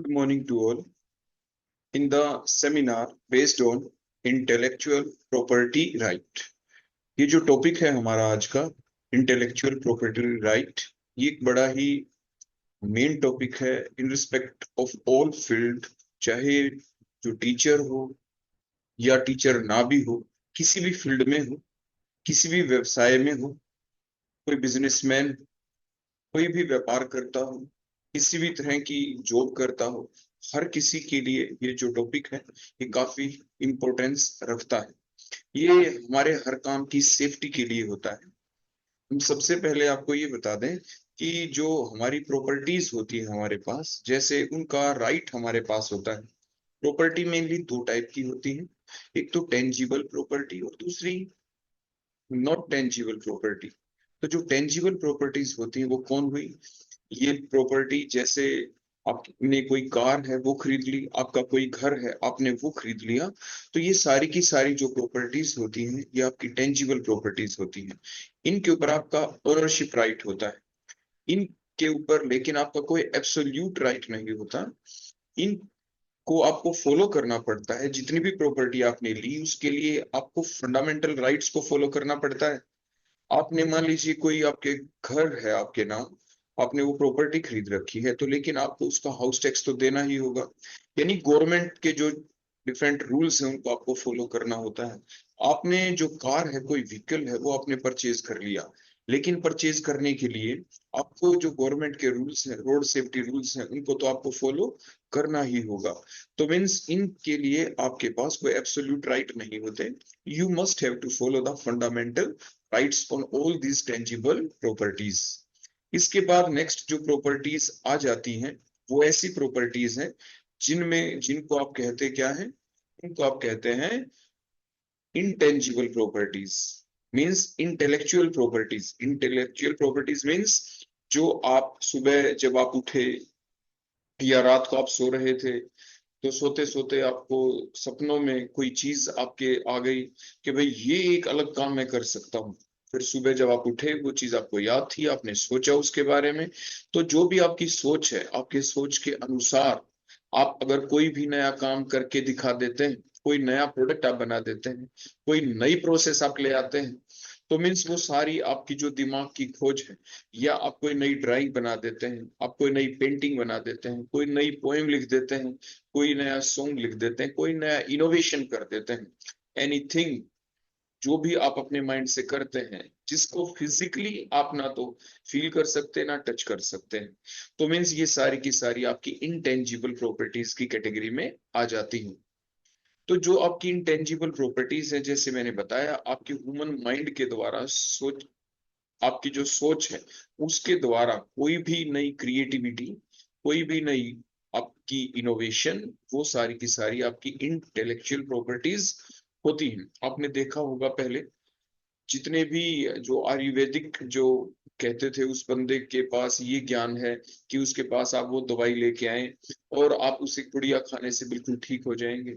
Good morning to all. In the seminar based on intellectual property right, ये जो topic है हमारा आज का इंटेलेक्चुअल प्रॉपर्टी राइट, ये एक बड़ा ही मेन टॉपिक है in respect of all field. चाहे जो टीचर हो या टीचर ना भी हो, किसी भी फील्ड में हो, किसी भी व्यवसाय में हो, कोई बिजनेसमैन, कोई भी व्यापार करता हो, किसी भी तरह की जॉब करता हो, हर किसी के लिए ये जो टॉपिक है ये काफी इम्पोर्टेंस रखता है। ये हमारे हर काम की सेफ्टी के लिए होता है। हम सबसे पहले आपको ये बता दें कि जो हमारी प्रॉपर्टीज होती है हमारे पास, जैसे उनका राइट हमारे पास होता है। प्रॉपर्टी मेनली दो टाइप की होती है, एक तो टेंजिबल प्रॉपर्टी और दूसरी नॉट टेंजिबल प्रॉपर्टी। तो जो टेंजिबल प्रॉपर्टीज होती है वो कौन हुई? ये प्रॉपर्टी जैसे आपने कोई कार है वो खरीद ली, आपका कोई घर है आपने वो खरीद लिया, तो ये सारी की सारी जो प्रॉपर्टीज होती हैं ये आपकी टेंजिबल प्रॉपर्टीज होती हैं। इनके ऊपर आपका ओनरशिप राइट होता है, इनके ऊपर लेकिन आपका कोई एब्सोल्यूट राइट नहीं होता। इनको आपको फॉलो करना पड़ता है। जितनी भी प्रॉपर्टी आपने ली उसके लिए आपको फंडामेंटल राइट्स को फॉलो करना पड़ता है। आपने मान लीजिए कोई आपके घर है आपके नाम, आपने वो प्रॉपर्टी खरीद रखी है, तो लेकिन आपको उसका हाउस टैक्स तो देना ही होगा। यानी गवर्नमेंट के जो डिफरेंट रूल्स हैं उनको आपको फॉलो करना होता है। आपने जो कार है, कोई व्हीकल है, वो आपने परचेज कर लिया, लेकिन परचेज करने के लिए आपको जो गवर्नमेंट के रूल्स हैं, रोड सेफ्टी रूल्स हैं, उनको तो आपको फॉलो करना ही होगा। तो मीन्स इनके लिए आपके पास कोई एब्सोल्यूट राइट नहीं होते। You must have to follow the fundamental rights on all these tangible properties. इसके बाद नेक्स्ट जो प्रॉपर्टीज आ जाती हैं वो ऐसी प्रॉपर्टीज हैं जिनको आप कहते क्या है? इनको आप कहते हैं intangible properties, means intellectual properties. Intellectual properties means जो आप सुबह जब आप उठे या रात को आप सो रहे थे, तो सोते सोते आपको सपनों में कोई चीज आपके आ गई कि भाई ये एक अलग काम मैं कर सकता हूँ। फिर सुबह जब आप उठे वो चीज आपको याद थी, आपने सोचा उसके बारे में। तो जो भी आपकी सोच है, आपके सोच के अनुसार आप अगर कोई भी नया काम करके दिखा देते हैं, कोई नया प्रोडक्ट आप बना देते हैं, कोई नई प्रोसेस आप ले आते हैं, तो मीन्स वो सारी आपकी जो दिमाग की खोज है, या आप कोई नई ड्राइंग बना देते हैं, आप कोई नई पेंटिंग बना देते हैं, कोई नई पोएम लिख देते हैं, कोई नया सॉन्ग लिख देते हैं, कोई नया इनोवेशन कर देते हैं, एनीथिंग जो भी आप अपने माइंड से करते हैं, जिसको फिजिकली आप ना तो फील कर सकते ना टच कर सकते हैं, तो मीन्स ये सारी की सारी आपकी इंटेंजिबल प्रॉपर्टीज की कैटेगरी में आ जाती हैं। तो जो आपकी इंटेंजिबल प्रॉपर्टीज है, जैसे मैंने बताया, आपके ह्यूमन माइंड के द्वारा सोच, आपकी जो सोच है उसके द्वारा कोई भी नई क्रिएटिविटी, कोई भी नई आपकी इनोवेशन, वो सारी की सारी आपकी इंटेलेक्चुअल प्रॉपर्टीज होती हैं। आपने देखा होगा पहले जितने भी जो आयुर्वेदिक जो कहते थे उस बंदे के पास ये ज्ञान है कि उसके पास आप वो दवाई लेके आए और आप उसे पुड़िया खाने से बिल्कुल ठीक हो जाएंगे,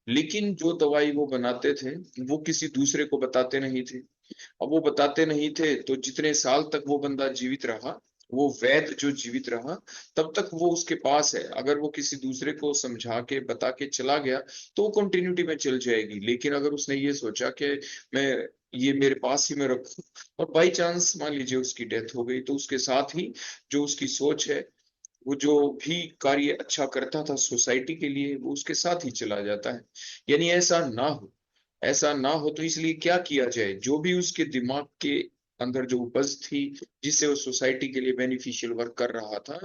लेकिन जो दवाई वो बनाते थे वो किसी दूसरे को बताते नहीं थे। अब वो बताते नहीं थे तो जितने साल तक वो बंदा जीवित रहा, वो वैद्य जो जीवित रहा, तब तक वो उसके पास है। अगर वो किसी दूसरे को समझा के बता के चला गया तो वो कंटिन्यूटी में चल जाएगी। लेकिन अगर उसने ये सोचा कि मैं ये मेरे पास ही में रखूं, और बाई चांस मान लीजिए उसकी डेथ हो गई, तो उसके साथ ही जो उसकी सोच है, वो जो भी कार्य अच्छा करता था सोसाइटी के लिए, वो उसके साथ ही चला जाता है। यानी ऐसा ना हो, ऐसा ना हो तो इसलिए क्या किया जाए, जो भी उसके दिमाग के अंदर जो उपज थी, जिससे वो सोसाइटी के लिए बेनिफिशियल वर्क कर रहा था,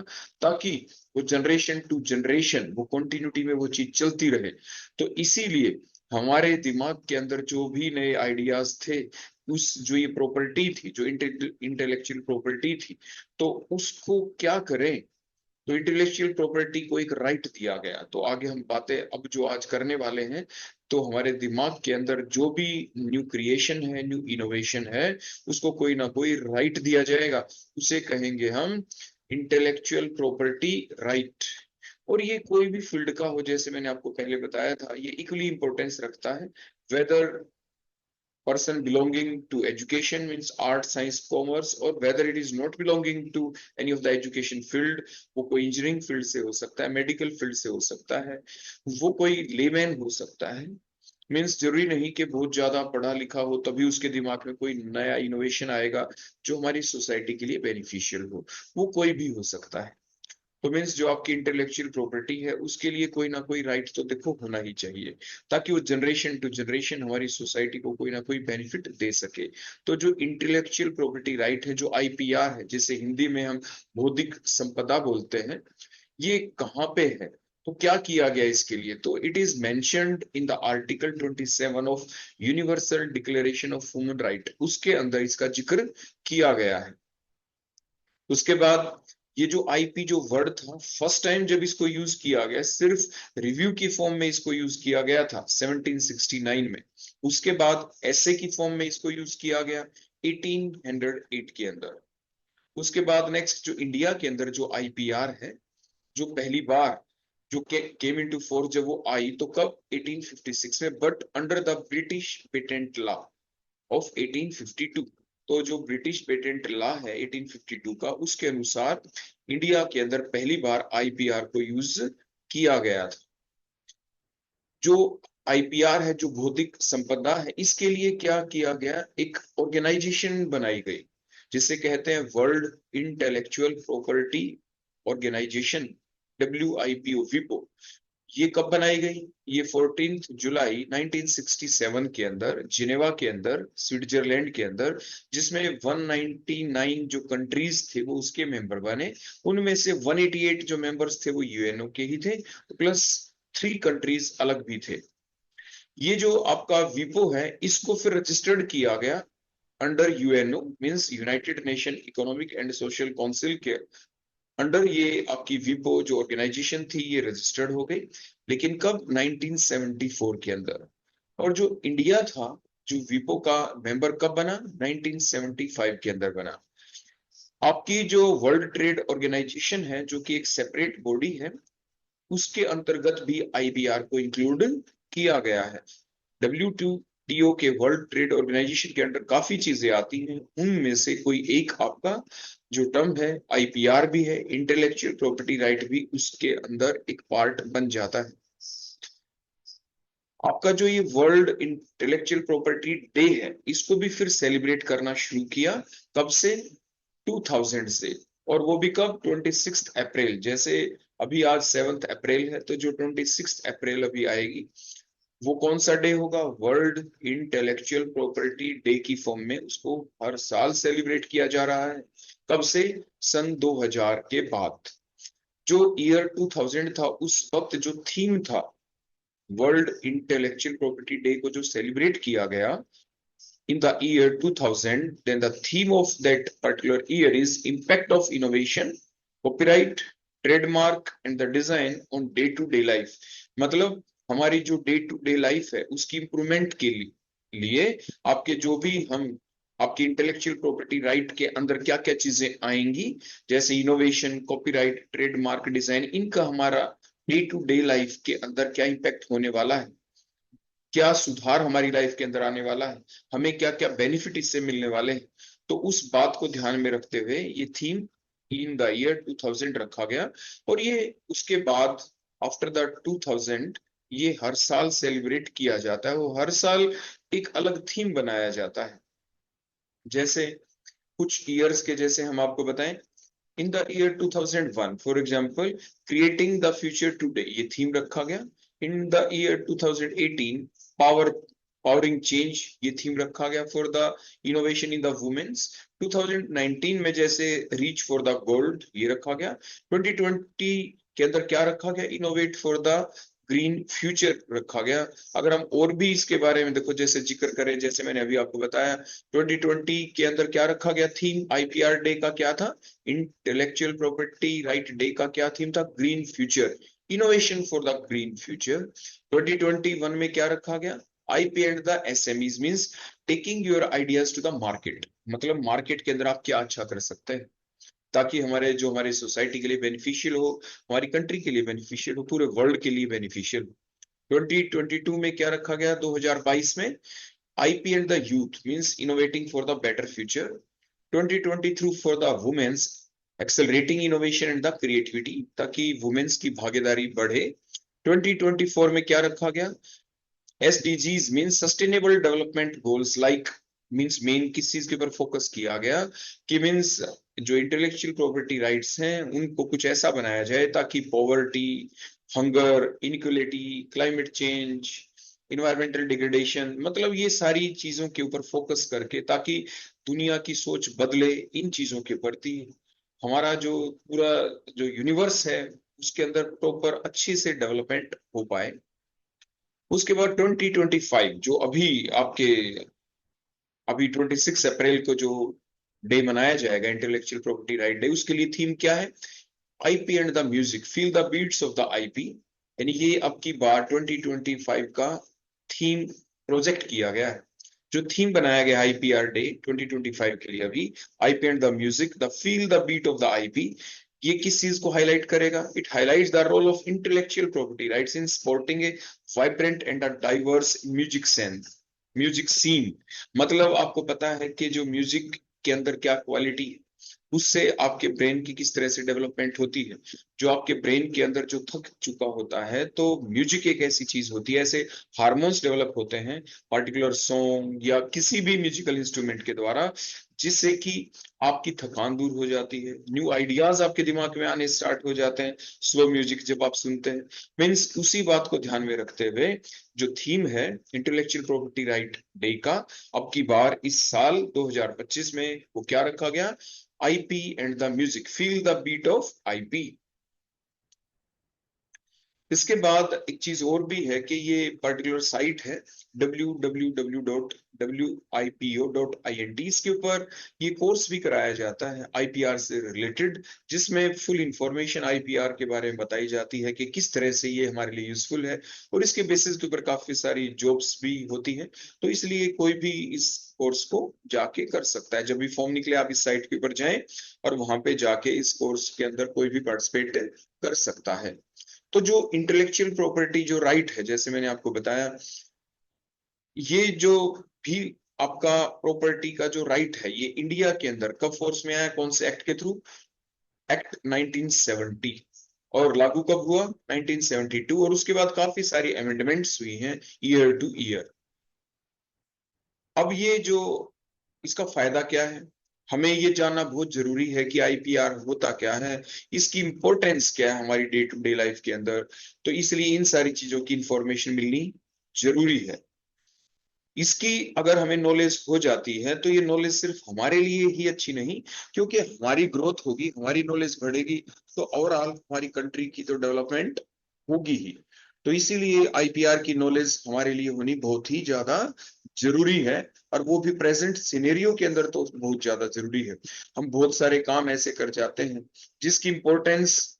ताकि वो जनरेशन टू जनरेशन वो कंटिन्यूटी में वो चीज चलती रहे। तो इसीलिए हमारे दिमाग के अंदर जो भी नए आइडियाज थे, उस जो ये प्रॉपर्टी थी, जो इंटेलेक्चुअल प्रॉपर्टी थी, तो उसको क्या करें? तो इंटेलेक्चुअल प्रॉपर्टी को एक राइट दिया गया। तो आगे हम बातें अब जो आज करने वाले हैं, तो हमारे दिमाग के अंदर जो भी न्यू क्रिएशन है, न्यू इनोवेशन है, उसको कोई ना कोई राइट दिया जाएगा। उसे कहेंगे हम इंटेलेक्चुअल प्रॉपर्टी राइट। और ये कोई भी फील्ड का हो, जैसे मैंने आपको पहले बताया था, ये इक्वली इंपॉर्टेंस रखता है, weather person belonging to education means art, science, commerce, or whether it is not belonging to any of the education field, वो कोई इंजीनियरिंग फील्ड से हो सकता है, मेडिकल फील्ड से हो सकता है, वो कोई लेमैन हो सकता है। मीन्स जरूरी नहीं कि बहुत ज्यादा पढ़ा लिखा हो तभी उसके दिमाग में कोई नया इनोवेशन आएगा जो हमारी सोसाइटी के लिए बेनिफिशियल हो, वो कोई भी हो सकता है। तो मीन्स जो आपकी इंटेलेक्चुअल प्रॉपर्टी है उसके लिए कोई ना कोई राइट तो देखो होना ही चाहिए, ताकि वो जनरेशन टू जनरेशन हमारी सोसाइटी को कोई ना कोई बेनिफिट दे सके। तो जो इंटेलेक्चुअल प्रॉपर्टी राइट है, जो आईपीआर है, जिसे हिंदी में हम बौद्धिक संपदा बोलते हैं, ये कहाँ पे है, तो क्या किया गया इसके लिए? तो it is mentioned in the article 27 of universal declaration of human right, उसके अंदर इसका जिक्र किया गया है। उसके बाद ये जो आईपी जो वर्ड था, फर्स्ट टाइम जब इसको यूज किया गया सिर्फ रिव्यू की फॉर्म में इसको यूज किया गया था 1769 में। उसके बाद ऐसे की फॉर्म में इसको यूज किया गया 1808 के अंदर। उसके बाद नेक्स्ट जो इंडिया के अंदर जो आईपीआर है, जो पहली बार जो केम इनटू फोर्स जब वो आई तो कब? 1856 में, but under the British patent law of 1852। तो जो ब्रिटिश पेटेंट लॉ है 1852 का, उसके अनुसार इंडिया के अंदर पहली बार आईपीआर को यूज किया गया था। जो आईपीआर है, जो बौद्धिक संपदा है, इसके लिए क्या किया गया? एक ऑर्गेनाइजेशन बनाई गई जिसे कहते हैं world intellectual property organisation, WIPO, विपो। ये कब बनाई गई? ये 14 जुलाई 1967 के अंदर जिनेवा के अंदर, स्विट्जरलैंड के अंदर, जिसमें 199 जो कंट्रीज थे वो उसके मेंबर बने। उनमें से 188 जो मेंबर्स थे वो यूएनओ के ही थे, प्लस 3 कंट्रीज अलग भी थे। ये जो आपका विपो है, इसको फिर रजिस्टर्ड किया गया under UNO, means United nation economic and social council के अंडर ये आपकी विपो जो ऑर्गेनाइजेशन थी ये रजिस्टर्ड हो गई। लेकिन कब? 1974 के अंदर। और जो इंडिया था जो विपो का मेंबर कब बना? 1975 के अंदर बना। आपकी जो वर्ल्ड ट्रेड ऑर्गेनाइजेशन है, जो कि एक सेपरेट बॉडी है, उसके अंतर्गत भी आईबीआर को इंक्लूड किया गया है। WTO के वर्ल्ड ट्रेड ऑर्गेनाइजेशन के अंदर काफी चीजें आती हैं, उनमें से कोई एक आपका जो टर्म है आईपीआर भी है, इंटेलेक्चुअल प्रॉपर्टी राइट भी उसके अंदर एक पार्ट बन जाता है। आपका जो ये वर्ल्ड इंटेलेक्चुअल प्रॉपर्टी डे है, इसको भी फिर सेलिब्रेट करना शुरू किया, कब से? 2000 से। और वो भी कब? 26 अप्रैल। जैसे अभी आज 7 अप्रैल है, तो जो 26 अप्रैल अभी आएगी वो कौन सा डे होगा? वर्ल्ड इंटेलेक्चुअल प्रॉपर्टी डे की फॉर्म में उसको हर साल सेलिब्रेट किया जा रहा है। कब से? सन 2000 के बाद। जो ईयर 2000 था, उस वक्त जो थीम था वर्ल्ड इंटेलेक्चुअल प्रॉपर्टी डे को जो सेलिब्रेट किया गया in the year 2000, then the theme of that particular year is impact of innovation, copyright, trademark and the design on day to day life। मतलब हमारी जो डे टू डे लाइफ है उसकी improvement के लिए आपके जो भी हम आपकी इंटेलेक्चुअल प्रॉपर्टी राइट के अंदर क्या क्या चीजें आएंगी, जैसे इनोवेशन, कॉपीराइट, ट्रेडमार्क, डिजाइन, इनका हमारा डे टू डे लाइफ के अंदर क्या इम्पैक्ट होने वाला है, क्या सुधार हमारी लाइफ के अंदर आने वाला है, हमें क्या क्या बेनिफिट इससे मिलने वाले हैं। तो उस बात को ध्यान में रखते हुए ये थीम इन द ईयर 2000 रखा गया। और ये उसके बाद आफ्टर द 2000 ये हर साल सेलिब्रेट किया जाता है। वो हर साल एक अलग थीम बनाया जाता है। जैसे कुछ ईयर्स के जैसे हम आपको बताएं, in the year 2001 for example creating the future today, ये थीम रखा गया। In the year 2018 powering change, ये थीम रखा गया for the innovation in the womens. 2019 में जैसे रीच फॉर द गोल्ड, ये रखा गया। 2020 के अंदर क्या रखा गया? Innovate for the green future रखा गया। अगर हम और भी इसके बारे में देखो, जैसे जिक्र करें, जैसे मैंने अभी आपको बताया 2020 के अंदर क्या रखा गया थीम आईपीआर डे का? क्या था? इंटेलेक्चुअल प्रॉपर्टी राइट डे का क्या थीम था? Green future, innovation for the green future. 2021 में क्या रखा गया? IP and the SMEs means taking your ideas to the market, मतलब मार्केट के अंदर आप क्या अच्छा कर सकते हैं ताकि हमारे सोसाइटी के लिए बेनिफिशियल हो, हमारी कंट्री के लिए बेनिफिशियल हो, पूरे वर्ल्ड के लिए बेनिफिशियल हो। 2022 में क्या रखा गया? 2022 में IP and the youth means innovating for the better future. 2020 through for the women's accelerating innovation and the creativity, ताकि वुमेन्स की भागीदारी बढ़े. 2024 में क्या रखा गया? SDGs means sustainable development goals, like means main किस चीज के ऊपर फोकस किया गया कि मीन्स जो इंटेलेक्चुअल प्रॉपर्टी राइट्स हैं उनको कुछ ऐसा बनाया जाए ताकि poverty, hunger, inequality, climate change, environmental degradation, मतलब ये सारी चीजों के ऊपर फोकस करके ताकि दुनिया की सोच बदले इन चीजों के प्रति, हमारा जो पूरा जो यूनिवर्स है उसके अंदर प्रॉपर अच्छी से डेवलपमेंट हो पाए. उसके बाद 2025 जो अभी 26 अप्रैल को जो डे मनाया जाएगा इंटेलेक्चुअल प्रॉपर्टी राइट डे, उसके लिए थीम क्या है? IP and the music, feel the beats of the IP. यानी ये अब की बार 2025 का थीम प्रोजेक्ट किया गया है. जो थीम बनाया गया आईपीआर डे 2025 के लिए, अभी IP and the music, the feel the beat of the IP, ये किस चीज को हाईलाइट करेगा? It highlights the role of intellectual property rights in supporting a vibrant and a diverse music scene. मतलब आपको पता है कि जो म्यूजिक के अंदर क्या क्वालिटी है, उससे आपके ब्रेन की किस तरह से डेवलपमेंट होती है. जो आपके ब्रेन के अंदर जो थक चुका होता है, तो म्यूजिक एक ऐसी चीज होती है, ऐसे हार्मोन्स डेवलप होते हैं पार्टिकुलर सॉन्ग या किसी भी म्यूजिकल इंस्ट्रूमेंट के द्वारा, जिससे कि आपकी थकान दूर हो जाती है, न्यू आइडियाज आपके दिमाग में आने स्टार्ट हो जाते हैं स्लो म्यूजिक जब आप सुनते हैं. मीन्स उसी बात को ध्यान में रखते हुए जो थीम है इंटेलेक्चुअल प्रॉपर्टी राइट डे का, अब की बार इस साल 2025 में वो क्या रखा गया? IP and the music, feel the beat of IP. इसके बाद एक चीज और भी है कि ये पर्टिकुलर साइट है www.wipo.int. इसके ऊपर ये कोर्स भी कराया जाता है IPR से रिलेटेड, जिसमें फुल इंफॉर्मेशन IPR के बारे में बताई जाती है कि किस तरह से ये हमारे लिए यूजफुल है, और इसके बेसिस के ऊपर काफी सारी जॉब्स भी होती हैं. तो इसलिए कोई भी इस कोर्स को जाके कर सकता है. जब भी फॉर्म निकले आप इस साइट के ऊपर जाएं और वहां पे जाके इस कोर्स के अंदर कोई भी पार्टिसिपेट कर सकता है. तो जो इंटेलेक्चुअल प्रॉपर्टी जो राइट है, जैसे मैंने आपको बताया, ये जो भी आपका प्रॉपर्टी का जो राइट है, ये इंडिया के अंदर कब फोर्स में आया? कौन से एक्ट के थ्रू? एक्ट 1970. और लागू कब हुआ? 1972. और उसके बाद काफी सारी अमेंडमेंट्स हुई हैं ईयर टू ईयर. अब ये जो इसका फायदा क्या है, हमें ये जानना बहुत जरूरी है कि IPR होता क्या है, इसकी इंपॉर्टेंस क्या है हमारी डे टू डे लाइफ के अंदर. तो इसलिए इन सारी चीजों की इंफॉर्मेशन मिलनी जरूरी है. इसकी अगर हमें नॉलेज हो जाती है तो ये नॉलेज सिर्फ हमारे लिए ही अच्छी नहीं, क्योंकि हमारी ग्रोथ होगी, हमारी नॉलेज बढ़ेगी, तो ओवरऑल हमारी कंट्री की तो डेवलपमेंट होगी ही. तो इसीलिए IPR की नॉलेज हमारे लिए होनी बहुत ही ज्यादा जरूरी है, और वो भी प्रेजेंट सिनेरियो के अंदर तो बहुत ज्यादा जरूरी है. हम बहुत सारे काम ऐसे कर जाते हैं जिसकी इंपॉर्टेंस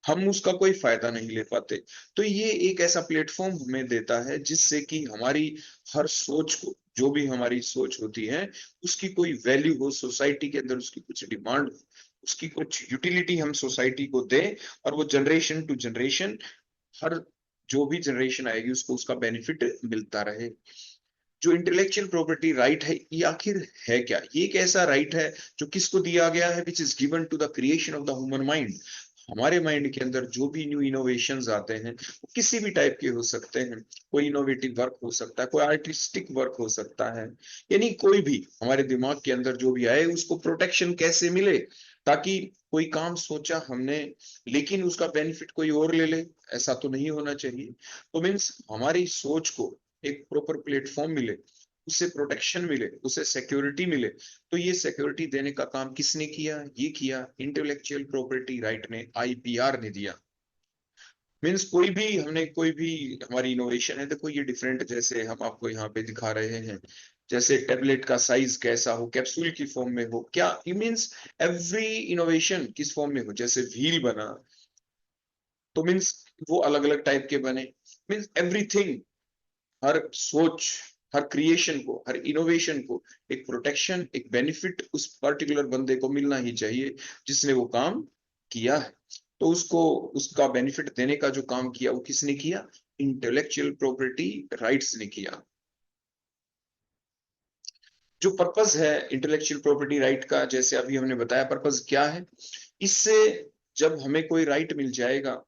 हम उसका कोई फायदा नहीं ले पाते. तो ये एक ऐसा प्लेटफॉर्म हमें देता है जिससे कि हमारी हर सोच को, जो भी हमारी सोच होती है, उसकी कोई वैल्यू हो सोसाइटी के अंदर, उसकी कुछ डिमांड हो, उसकी कुछ यूटिलिटी हम सोसाइटी को दें, और वो जनरेशन टू जनरेशन, हर जो भी जनरेशन आएगी उसको उसका बेनिफिट मिलता रहे. जो इंटेलेक्चुअल प्रॉपर्टी राइट है, ये आखिर है क्या? ये एक ऐसा राइट है जो किसको दिया गया है? Which is given to the creation of the human mind. हमारे माइंड के अंदर जो भी न्यू इनोवेशंस आते हैं, वो किसी भी टाइप के हो सकते हैं. कोई इनोवेटिव वर्क हो सकता है, कोई आर्टिस्टिक वर्क हो सकता है, यानी कोई भी हमारे दिमाग के अंदर जो भी आए, उसको प्रोटेक्शन कैसे मिले, ताकि कोई काम सोचा हमने लेकिन उसका बेनिफिट कोई और ले ले, ऐसा तो नहीं होना चाहिए. तो मीन्स हमारी सोच को एक प्रॉपर प्लेटफॉर्म मिले, उसे प्रोटेक्शन मिले, उसे सिक्योरिटी मिले. तो ये सिक्योरिटी देने का काम किसने किया? ये किया इंटेलेक्चुअल प्रॉपर्टी राइट ने, IPR ने दिया. मीन्स कोई भी हमारी इनोवेशन है, देखो ये डिफरेंट, जैसे हम आपको यहाँ पे दिखा रहे हैं, जैसे टेबलेट का साइज कैसा हो, कैप्सूल की फॉर्म में हो, क्या ये मीन्स एवरी इनोवेशन किस फॉर्म में हो. जैसे व्हील बना, तो मीन्स वो अलग अलग टाइप के बने. मीन्स एवरीथिंग, हर सोच, हर क्रिएशन को, हर इनोवेशन को एक प्रोटेक्शन, एक बेनिफिट उस पर्टिकुलर बंदे को मिलना ही चाहिए जिसने वो काम किया है. तो उसको उसका बेनिफिट देने का जो काम किया, वो किसने किया? इंटेलेक्चुअल प्रॉपर्टी राइट्स ने किया. जो पर्पस है इंटेलेक्चुअल प्रॉपर्टी राइट का, जैसे अभी हमने बताया पर्पस क्या है, इससे जब हमें कोई राइट मिल जाएगा,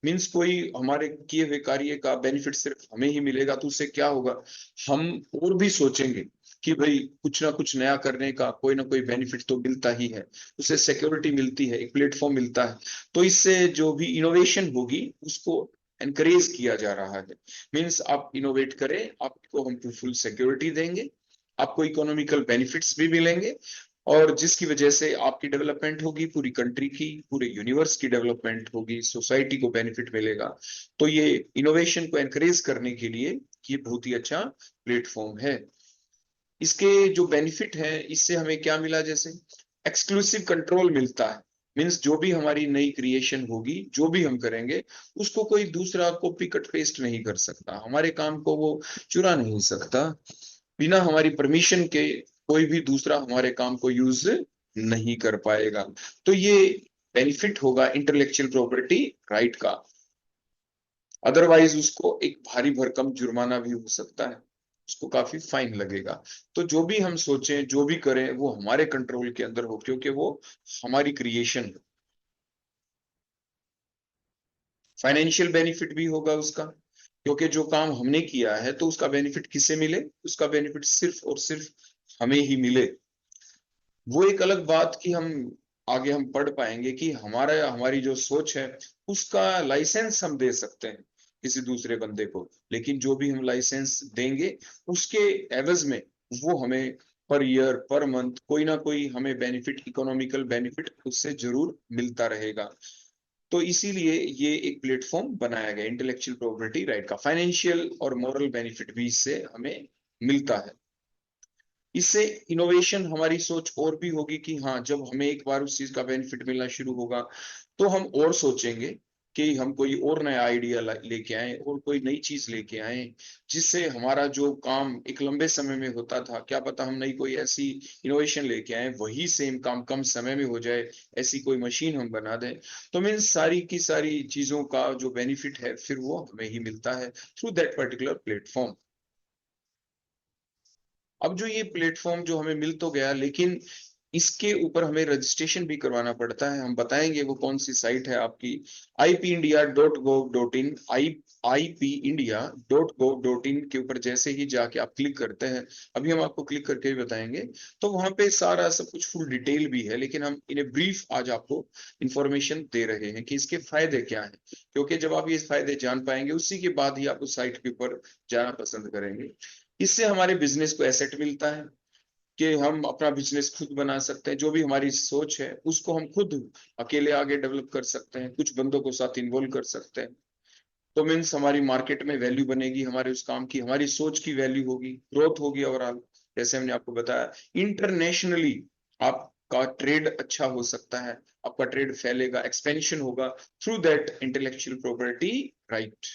मीन्स कोई हमारे किए हुए कार्य का बेनिफिट सिर्फ हमें ही मिलेगा, तो उससे क्या होगा, हम और भी सोचेंगे कि भाई कुछ ना कुछ नया करने का कोई ना कोई बेनिफिट तो मिलता ही है, उससे सिक्योरिटी मिलती है, एक प्लेटफॉर्म मिलता है। तो इससे जो भी इनोवेशन होगी उसको एनकरेज किया जा रहा है। मीन्स आप इनोवेट करें, आपको हम फुल सिक्योरिटी देंगे, आपको इकोनॉमिकल बेनिफिट्स भी मिलेंगे, और जिसकी वजह से आपकी डेवलपमेंट होगी, पूरी कंट्री की, पूरे यूनिवर्स की डेवलपमेंट होगी, सोसाइटी को बेनिफिट मिलेगा। तो ये इनोवेशन को एनकरेज करने के लिए ये बहुत ही अच्छा प्लेटफॉर्म है। इसके जो बेनिफिट है, इससे हमें क्या मिला, जैसे एक्सक्लूसिव कंट्रोल मिलता है। मीन्स जो भी हमारी नई क्रिएशन होगी, जो भी हम करेंगे, उसको कोई दूसरा कॉपी कट पेस्ट नहीं कर सकता, हमारे काम को वो चुरा नहीं सकता, बिना हमारी परमिशन के कोई भी दूसरा हमारे काम को यूज नहीं कर पाएगा। तो ये बेनिफिट होगा इंटेलेक्चुअल प्रॉपर्टी राइट का। अदरवाइज उसको एक भारी भरकम जुर्माना भी हो सकता है, उसको काफी फाइन लगेगा। तो जो भी हम सोचें, जो भी करें, वो हमारे कंट्रोल के अंदर हो, क्योंकि वो हमारी क्रिएशन है। फाइनेंशियल बेनिफिट भी होगा उसका, क्योंकि जो काम हमने किया है तो उसका बेनिफिट किसे मिले, उसका बेनिफिट सिर्फ और सिर्फ हमें ही मिले। वो एक अलग बात कि हम आगे हम पढ़ पाएंगे कि हमारा हमारी जो सोच है उसका लाइसेंस हम दे सकते हैं किसी दूसरे बंदे को, लेकिन जो भी हम लाइसेंस देंगे उसके एवज में वो हमें पर ईयर पर मंथ कोई ना कोई हमें बेनिफिट, इकोनॉमिकल बेनिफिट उससे जरूर मिलता रहेगा। तो इसीलिए ये एक प्लेटफॉर्म बनाया गया इंटेलेक्चुअल प्रॉपर्टी राइट का। फाइनेंशियल और मॉरल बेनिफिट भी इससे हमें मिलता है। इससे इनोवेशन, हमारी सोच और भी होगी कि हाँ, जब हमें एक बार उस चीज का बेनिफिट मिलना शुरू होगा तो हम और सोचेंगे कि हम कोई और नया आइडिया लेके आए और कोई नई चीज लेके आए, जिससे हमारा जो काम एक लंबे समय में होता था, क्या पता हम नई कोई ऐसी इनोवेशन लेके आए, वही सेम काम कम समय में हो जाए, ऐसी कोई मशीन हम बना दें। तो मीन सारी की सारी चीजों का जो बेनिफिट है फिर वो हमें ही मिलता है थ्रू दैट पर्टिकुलर प्लेटफॉर्म। अब जो ये प्लेटफॉर्म जो हमें मिल तो गया, लेकिन इसके ऊपर हमें रजिस्ट्रेशन भी करवाना पड़ता है। हम बताएंगे वो कौन सी साइट है आपकी, ipindia.gov.in। ipindia.gov.in के ऊपर जैसे ही जाके आप क्लिक करते हैं, अभी हम आपको क्लिक करके भी बताएंगे, तो वहां पे सारा सब कुछ फुल डिटेल भी है, लेकिन हम इन ब्रीफ आज आपको इंफॉर्मेशन दे रहे हैं कि इसके फायदे क्या हैं, क्योंकि जब आप ये फायदे जान पाएंगे उसी के बाद ही आप उस साइट के ऊपर जाना पसंद करेंगे। इससे हमारे बिजनेस को एसेट मिलता है कि हम अपना बिजनेस खुद बना सकते हैं, जो भी हमारी सोच है उसको हम खुद अकेले आगे डेवलप कर सकते हैं, कुछ बंदों को साथ इन्वॉल्व कर सकते हैं। तो मीन्स हमारी मार्केट में वैल्यू बनेगी, हमारे उस काम की, हमारी सोच की वैल्यू होगी, ग्रोथ होगी ओवरऑल। जैसे हमने आपको बताया, इंटरनेशनली आपका ट्रेड अच्छा हो सकता है, आपका ट्रेड फैलेगा, एक्सपेंशन होगा through that intellectual property right.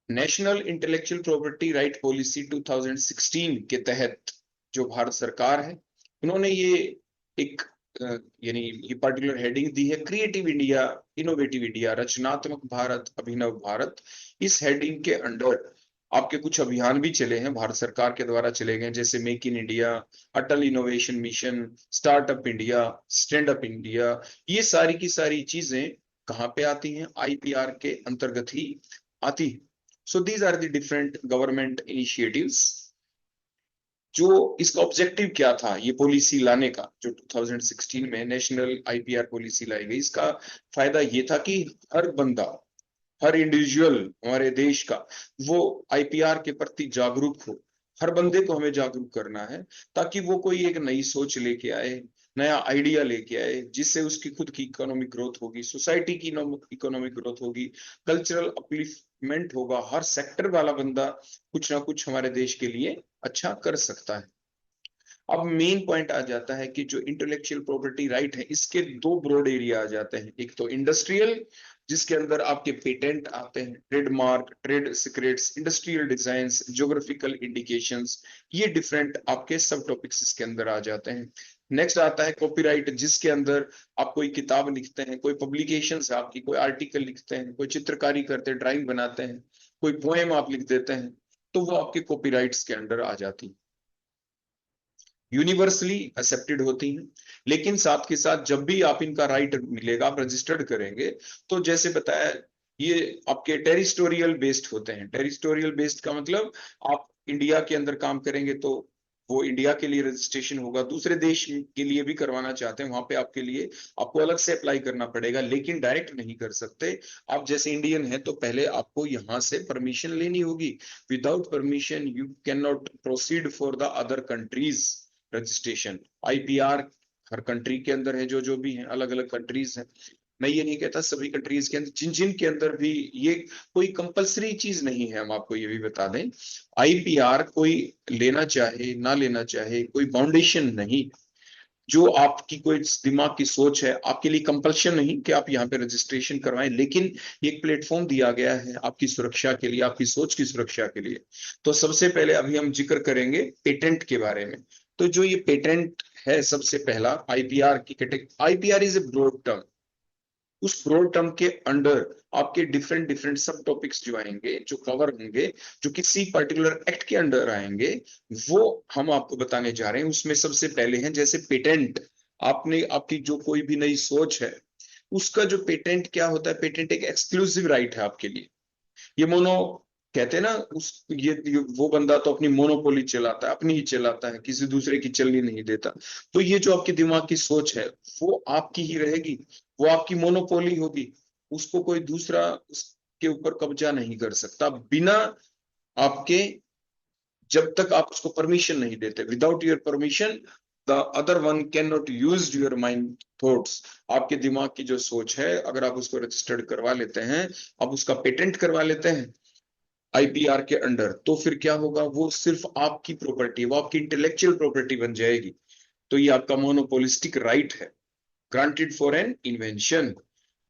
National intellectual property right policy 2016 के तहत जो भारत सरकार है, उन्होंने ये एक यानी ये पर्टिकुलर हेडिंग दी है, क्रिएटिव इंडिया, इनोवेटिव इंडिया, रचनात्मक भारत, अभिनव भारत। इस हेडिंग के अंडर आपके कुछ अभियान भी चले हैं, भारत सरकार के द्वारा चले गए, जैसे make in India, Atal innovation mission, startup India, stand up India. ये सारी की सारी चीजें कहाँ पे आती हैं, आईपीआर के अंतर्गत ही आती है। So these are the different government initiatives। जो इसका ऑब्जेक्टिव क्या था ये पॉलिसी लाने का, जो 2016 में नेशनल आईपीआर पॉलिसी लाई गई, इसका फायदा ये था कि हर बंदा, हर इंडिविजुअल हमारे देश का, वो आईपीआर के प्रति जागरूक हो। हर बंदे को हमें जागरूक करना है, ताकि वो कोई एक नई सोच लेके आए, नया आइडिया लेके आए, जिससे उसकी खुद की इकोनॉमिक ग्रोथ होगी, सोसाइटी की इकोनॉमिक ग्रोथ होगी, कल्चरल अपलिफ्टमेंट होगा, हर सेक्टर वाला बंदा कुछ ना कुछ हमारे देश के लिए अच्छा कर सकता है। अब मेन पॉइंट आ जाता है कि जो इंटेलेक्चुअल प्रॉपर्टी राइट है, इसके दो ब्रॉड एरिया आ जाते हैं। एक तो इंडस्ट्रियल, जिसके अंदर आपके पेटेंट आते हैं, trademark, trade secrets, industrial designs, geographical indications, ये डिफरेंट आपके सब टॉपिक्स इसके अंदर आ जाते हैं। नेक्स्ट आता है कॉपीराइट, जिसके अंदर आप कोई किताब लिखते हैं, कोई पब्लिकेशंस है आपकी, कोई आर्टिकल लिखते हैं, कोई चित्रकारी करते हैं, ड्राइंग बनाते हैं, कोई पोएम आप लिख देते हैं, तो वो आपके कॉपीराइट्स के अंडर आ जाती है, यूनिवर्सली एक्सेप्टेड होती हैं। लेकिन साथ के साथ जब भी आप इनका राइट मिलेगा, आप रजिस्टर्ड करेंगे, तो जैसे बताया, ये आपके टेरिस्टोरियल बेस्ड होते हैं। टेरिस्टोरियल बेस्ड का मतलब आप इंडिया के अंदर काम करेंगे तो वो इंडिया के लिए रजिस्ट्रेशन होगा, दूसरे देश के लिए भी करवाना चाहते हैं वहां पे आपके लिए आपको अलग से अप्लाई करना पड़ेगा, लेकिन डायरेक्ट नहीं कर सकते। आप जैसे इंडियन है तो पहले आपको यहाँ से परमिशन लेनी होगी। Without permission you can not proceed for the other countries registration. IPR her country के अंदर है, जो जो भी है अलग अलग कंट्रीज है। मैं ये नहीं कहता सभी कंट्रीज के अंदर, जिन जिन के अंदर भी ये कोई कंपलसरी चीज नहीं है, हम आपको ये भी बता दें। आईपीआर कोई लेना चाहे ना लेना चाहे, कोई फाउंडेशन नहीं। जो आपकी कोई दिमाग की सोच है, आपके लिए कंपल्शन नहीं कि आप यहाँ पे रजिस्ट्रेशन करवाएं, लेकिन एक प्लेटफॉर्म दिया गया है आपकी सुरक्षा के लिए, आपकी सोच की सुरक्षा के लिए। तो सबसे पहले अभी हम जिक्र करेंगे पेटेंट के बारे में। तो जो ये पेटेंट है, सबसे पहला आईपीआर की category. IPR is a broad term. उस ब्रॉड टर्म के अंडर आपके डिफरेंट डिफरेंट सब टॉपिक्स जो आएंगे, जो कवर होंगे, जो किसी पर्टिकुलर एक्ट के अंडर आएंगे, वो हम आपको बताने जा रहे हैं। उसमें सबसे पहले हैं जैसे पेटेंट। आपने आपकी जो कोई भी नई सोच है, उसका जो पेटेंट क्या होता है, पेटेंट एक एक्सक्लूसिव राइट है आपके लिए। ये मोनो कहते हैं ना, ये वो बंदा तो अपनी मोनोपोली चलाता है, अपनी ही चलाता है, किसी दूसरे की चलनी नहीं देता। तो ये जो आपके दिमाग की सोच है, वो आपकी ही रहेगी, वो आपकी मोनोपोली होगी। उसको कोई दूसरा उसके ऊपर कब्जा नहीं कर सकता बिना आपके, जब तक आप उसको परमिशन नहीं देते। Without your permission the other one can not use your mind thoughts. आपके दिमाग की जो सोच है, अगर आप उसको रजिस्टर्ड करवा लेते हैं, आप उसका पेटेंट करवा लेते हैं आईपीआर के अंडर, तो फिर क्या होगा, वो सिर्फ आपकी प्रॉपर्टी, वो आपकी इंटेलेक्चुअल प्रॉपर्टी बन जाएगी। तो ये आपका मोनोपोलिस्टिक राइट है, granted for an invention.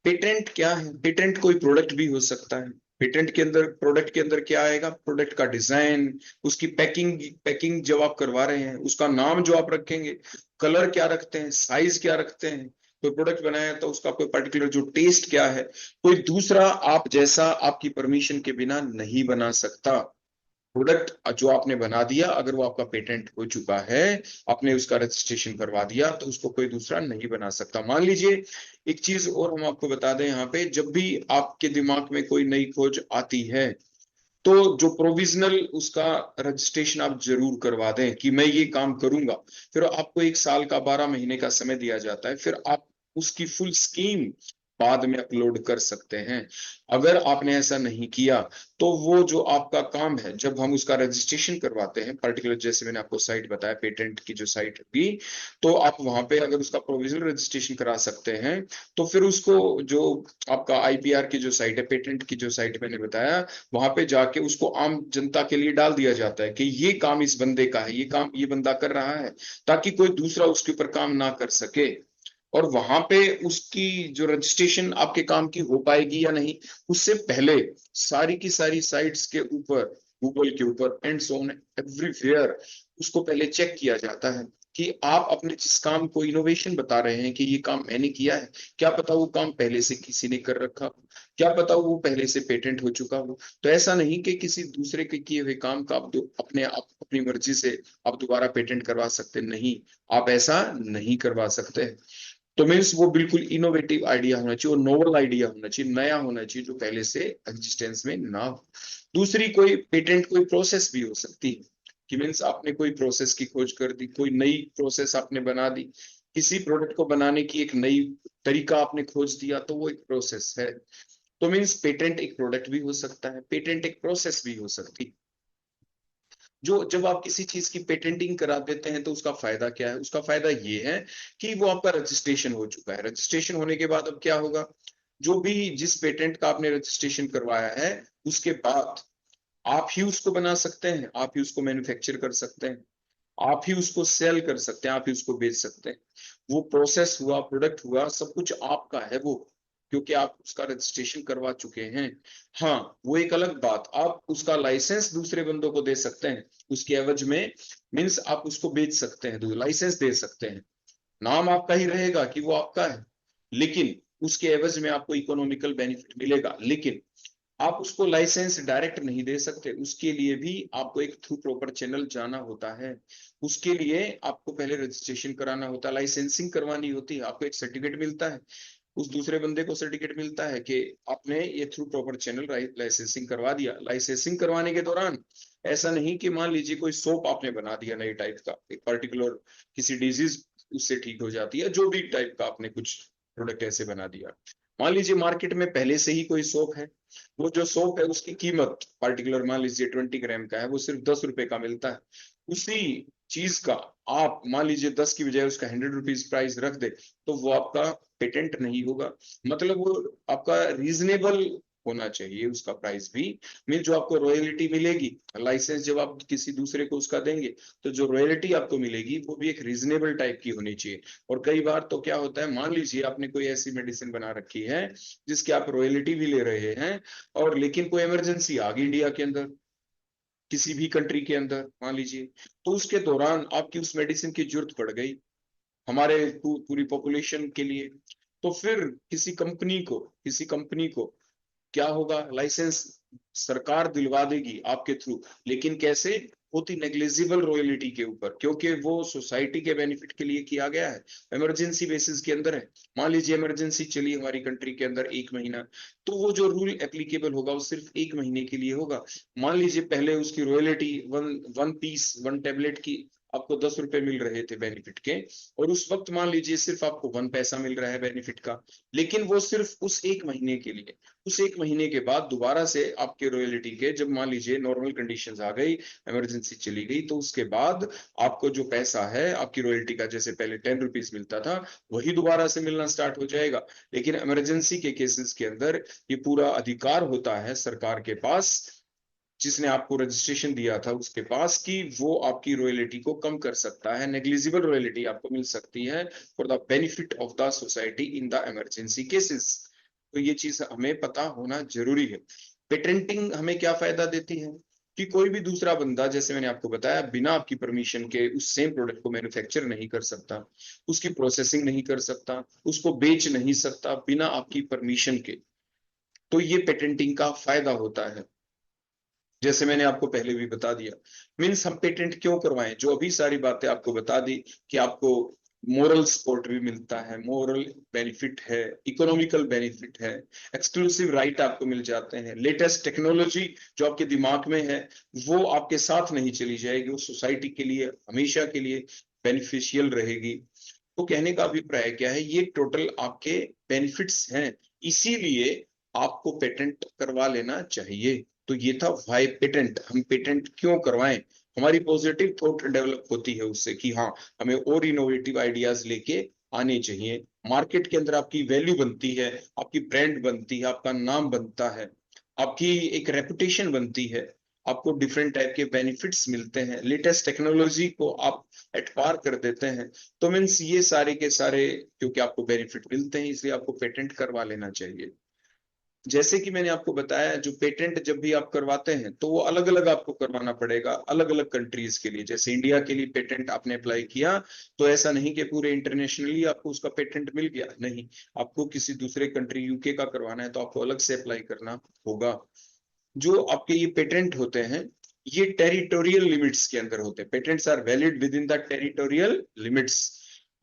Patent क्या है, पेटेंट कोई प्रोडक्ट भी हो सकता है। पेटेंट के अंदर, प्रोडक्ट के अंदर क्या आएगा, प्रोडक्ट का डिजाइन, उसकी पैकिंग, पैकिंग जब आप करवा रहे हैं उसका नाम जो आप रखेंगे, कलर क्या रखते हैं, साइज क्या रखते हैं। कोई प्रोडक्ट बनाया तो उसका कोई पर्टिकुलर जो टेस्ट क्या है, कोई दूसरा आप जैसा आपकी परमिशन के बिना नहीं बना सकता। प्रोडक्ट जो आपने बना दिया, अगर वो आपका पेटेंट हो चुका है, आपने उसका रजिस्ट्रेशन करवा दिया, तो उसको कोई दूसरा नहीं बना सकता। मान लीजिए एक चीज और हम आपको बता दें यहाँ पे, जब भी आपके दिमाग में कोई नई खोज आती है, तो जो प्रोविजनल उसका रजिस्ट्रेशन आप जरूर करवा दें कि मैं ये काम करूंगा। फिर आपको 1 साल का 12 महीने का समय दिया जाता है, फिर आप उसकी फुल स्कीम बाद में अपलोड कर सकते हैं। अगर आपने ऐसा नहीं किया, तो वो जो आपका काम है, जब हम उसका रजिस्ट्रेशन करवाते हैं पर्टिकुलर, जैसे मैंने आपको साइट बताया पेटेंट की जो साइट होगी, तो आप वहां पे अगर उसका प्रोविजनल रजिस्ट्रेशन करा सकते हैं, तो फिर उसको जो आपका आईपीआर की जो साइट है, पेटेंट की जो साइट मैंने बताया, वहां पे जाके उसको आम जनता के लिए डाल दिया जाता है कि ये काम इस बंदे का है, ये काम ये बंदा कर रहा है, ताकि कोई दूसरा उसके ऊपर काम ना कर सके। और वहां पे उसकी जो रजिस्ट्रेशन आपके काम की हो पाएगी या नहीं, उससे पहले सारी की सारी साइट्स के ऊपर, गूगल के ऊपर एंड सो ऑन एवरीवेयर, उसको पहले चेक किया जाता है कि आप अपने जिस काम को इनोवेशन बता रहे हैं कि ये काम मैंने किया है, क्या पता वो काम पहले से किसी ने कर रखा हो, क्या पता वो पहले से पेटेंट हो चुका हो। तो ऐसा नहीं कि किसी दूसरे के किए हुए काम का आप अपने आप अपनी मर्जी से आप दोबारा पेटेंट करवा सकते नहीं, आप ऐसा नहीं करवा सकते। तो मीन्स वो बिल्कुल इनोवेटिव आइडिया होना चाहिए और नोवल आइडिया होना चाहिए, नया होना चाहिए, जो पहले से एग्जिस्टेंस में ना हो। दूसरी, कोई पेटेंट कोई प्रोसेस भी हो सकती है कि मीन्स आपने कोई प्रोसेस की खोज कर दी, कोई नई प्रोसेस आपने बना दी, किसी प्रोडक्ट को बनाने की एक नई तरीका आपने खोज दिया, तो वो एक प्रोसेस है। तो मीन्स पेटेंट एक प्रोडक्ट भी हो सकता है, पेटेंट एक प्रोसेस भी हो सकती है। जो जब आप किसी चीज की पेटेंटिंग करा देते हैं, तो उसका फायदा क्या है, उसका फायदा ये है कि वो आपका रजिस्ट्रेशन हो चुका है। रजिस्ट्रेशन होने के बाद अब क्या होगा, जो भी जिस पेटेंट का आपने रजिस्ट्रेशन करवाया है, उसके बाद आप ही उसको बना सकते हैं, आप ही उसको मैन्युफैक्चर कर सकते हैं, आप ही उसको सेल कर सकते हैं, आप ही उसको बेच सकते हैं। वो प्रोसेस हुआ, प्रोडक्ट हुआ, सब कुछ आपका है वो, क्योंकि आप उसका रजिस्ट्रेशन करवा चुके हैं। हाँ, वो एक अलग बात, आप उसका लाइसेंस दूसरे बंदों को दे सकते हैं उसके एवज में। मीन्स आप उसको बेच सकते हैं, लाइसेंस दे सकते हैं, नाम आपका ही रहेगा कि वो आपका है, लेकिन उसके एवज में आपको इकोनॉमिकल बेनिफिट मिलेगा। लेकिन आप उसको लाइसेंस डायरेक्ट नहीं दे सकते, उसके लिए भी आपको एक थ्रू प्रॉपर चैनल जाना होता है। उसके लिए आपको पहले रजिस्ट्रेशन कराना होता है, लाइसेंसिंग करवानी होती है, आपको एक सर्टिफिकेट मिलता है, उस दूसरे बंदे को सर्टिफिकेट मिलता है कि आपने ये थ्रू प्रॉपर चैनल लाइसेंसिंग करवा दिया। लाइसेंसिंग करवाने के दौरान ऐसा नहीं कि मान लीजिए कोई सोप आपने बना दिया नई टाइप का, एक पर्टिकुलर किसी डिजीज उससे ठीक हो जाती है, जो भी टाइप का आपने कुछ प्रोडक्ट ऐसे बना दिया। मान लीजिए मार्केट में पहले से ही कोई सोप है, वो जो सोप है उसकी कीमत पर्टिकुलर मान लीजिए 20 ग्राम का है, वो सिर्फ 10 रुपए का मिलता है। उसी चीज का आप मान लीजिए 10 की बजाय उसका 100 रुपीज प्राइस रख दे, तो वो आपका पेटेंट नहीं होगा। मतलब वो आपका रीजनेबल होना चाहिए उसका प्राइस भी। मीन जो आपको रॉयल्टी मिलेगी, लाइसेंस जब आप किसी दूसरे को उसका देंगे, तो जो रॉयल्टी आपको मिलेगी वो भी एक रीजनेबल टाइप की होनी चाहिए। और कई बार तो क्या होता है, मान लीजिए आपने कोई ऐसी मेडिसिन बना रखी है जिसकी आप रॉयल्टी भी ले रहे हैं, और लेकिन कोई इमरजेंसी आ गई इंडिया के अंदर, किसी भी कंट्री के अंदर मान लीजिए, तो उसके दौरान आपकी उस मेडिसिन की जरूरत पड़ गई हमारे पूरी पॉपुलेशन के लिए, तो फिर किसी कंपनी को क्या होगा, लाइसेंस सरकार दिलवा देगी आपके थ्रू, लेकिन कैसे, होती नेग्लिजिबल रॉयल्टी के ऊपर, क्योंकि वो सोसाइटी के बेनिफिट के लिए किया गया है, इमरजेंसी बेसिस के अंदर है। मान लीजिए इमरजेंसी चली हमारी कंट्री के अंदर 1 महीना, तो वो जो रूल एप्लीकेबल होगा वो सिर्फ 1 महीने के लिए होगा। मान लीजिए पहले उसकी royalty one one piece one tablet की आपको 10 रुपए मिल रहे थे बेनिफिट के, और उस वक्त मान लीजिए सिर्फ आपको 1 पैसा मिल रहा है बेनिफिट का, लेकिन वो सिर्फ उस 1 महीने के लिए। उस 1 महीने के बाद दोबारा से आपके रॉयल्टी के जब मान लीजिए नॉर्मल कंडीशंस आ गई, इमरजेंसी चली गई, तो उसके बाद आपको जो पैसा है आपकी रॉयल्टी का, जैसे पहले 10 रुपीज मिलता था, वही दोबारा से मिलना स्टार्ट हो जाएगा। लेकिन इमरजेंसी के केसेस के अंदर ये पूरा अधिकार होता है सरकार के पास, जिसने आपको रजिस्ट्रेशन दिया था उसके पास, कि वो आपकी रॉयल्टी को कम कर सकता है, नेग्लिजिबल रॉयल्टी आपको मिल सकती है for the benefit of the society in the emergency cases. तो ये चीज हमें पता होना जरूरी है। पेटेंटिंग हमें क्या फायदा देती है, कि कोई भी दूसरा बंदा, जैसे मैंने आपको बताया, बिना आपकी परमिशन के उस सेम प्रोडक्ट को मैन्युफैक्चर नहीं कर सकता, उसकी प्रोसेसिंग नहीं कर सकता, उसको बेच नहीं सकता बिना आपकी परमिशन के। तो ये पेटेंटिंग का फायदा होता है, जैसे मैंने आपको पहले भी बता दिया। मीन्स हम पेटेंट क्यों करवाएं, जो अभी सारी बातें आपको बता दी, कि आपको मोरल सपोर्ट भी मिलता है, मोरल बेनिफिट है, इकोनॉमिकल बेनिफिट है, एक्सक्लूसिव राइट आपको मिल जाते हैं, लेटेस्ट टेक्नोलॉजी जो आपके दिमाग में है वो आपके साथ नहीं चली जाएगी, वो सोसाइटी के लिए हमेशा के लिए बेनिफिशियल रहेगी। तो कहने का अभिप्राय क्या है, ये टोटल आपके बेनिफिट्स हैं, इसीलिए आपको पेटेंट करवा लेना चाहिए। तो ये था वाई पेटेंट, हम पेटेंट क्यों करवाएं। हमारी पॉजिटिव थॉट डेवलप होती है उससे, कि हाँ हमें और इनोवेटिव आइडियाज लेके आने चाहिए, मार्केट के अंदर आपकी वैल्यू बनती है, आपकी ब्रांड बनती है, आपका नाम बनता है, आपकी एक रेपुटेशन बनती है, आपको डिफरेंट टाइप के बेनिफिट्स मिलते हैं, लेटेस्ट टेक्नोलॉजी को आप एट पार कर देते हैं। तो मीन्स ये सारे के सारे क्योंकि आपको बेनिफिट मिलते हैं, इसलिए आपको पेटेंट करवा लेना चाहिए। जैसे कि मैंने आपको बताया, जो पेटेंट जब भी आप करवाते हैं तो वो अलग अलग आपको करवाना पड़ेगा, अलग अलग कंट्रीज के लिए। जैसे इंडिया के लिए पेटेंट आपने अप्लाई किया, तो ऐसा नहीं कि पूरे इंटरनेशनली आपको उसका पेटेंट मिल गया, नहीं, आपको किसी दूसरे कंट्री यूके का करवाना है तो आपको अलग से अप्लाई करना होगा। जो आपके ये पेटेंट होते हैं, ये टेरिटोरियल लिमिट्स के अंदर होते हैं, patents are valid within the territorial limits.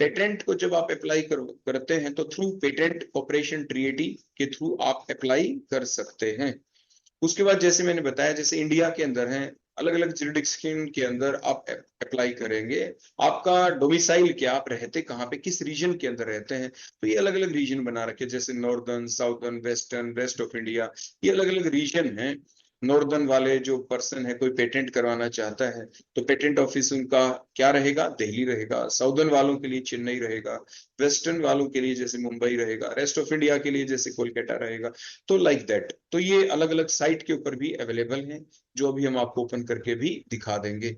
Patent को जब आप अप्लाई करते हैं तो थ्रू पेटेंट ऑपरेशन ट्रीटी के थ्रू आप अप्लाई कर सकते हैं। उसके बाद जैसे मैंने बताया, जैसे इंडिया के अंदर है, अलग अलग जुरिडिक्शन के अंदर आप अप्लाई करेंगे, आपका डोमिसाइल क्या, आप रहते कहाँ पे, किस रीजन के अंदर रहते हैं, तो ये अलग अलग रीजन बना रखे, जैसे northern, southern, western, west of India, ये अलग अलग रीजन है। नॉर्दर्न वाले जो पर्सन है कोई पेटेंट करवाना चाहता है, तो पेटेंट ऑफिस उनका क्या रहेगा, दिल्ली रहेगा, साउदर्न वालों के लिए चेन्नई रहेगा, वेस्टर्न वालों के लिए जैसे मुंबई रहेगा, रेस्ट ऑफ इंडिया के लिए जैसे कोलकाता रहेगा। तो लाइक दैट, तो ये अलग अलग साइट के ऊपर भी अवेलेबल है, जो अभी हम आपको ओपन करके भी दिखा देंगे।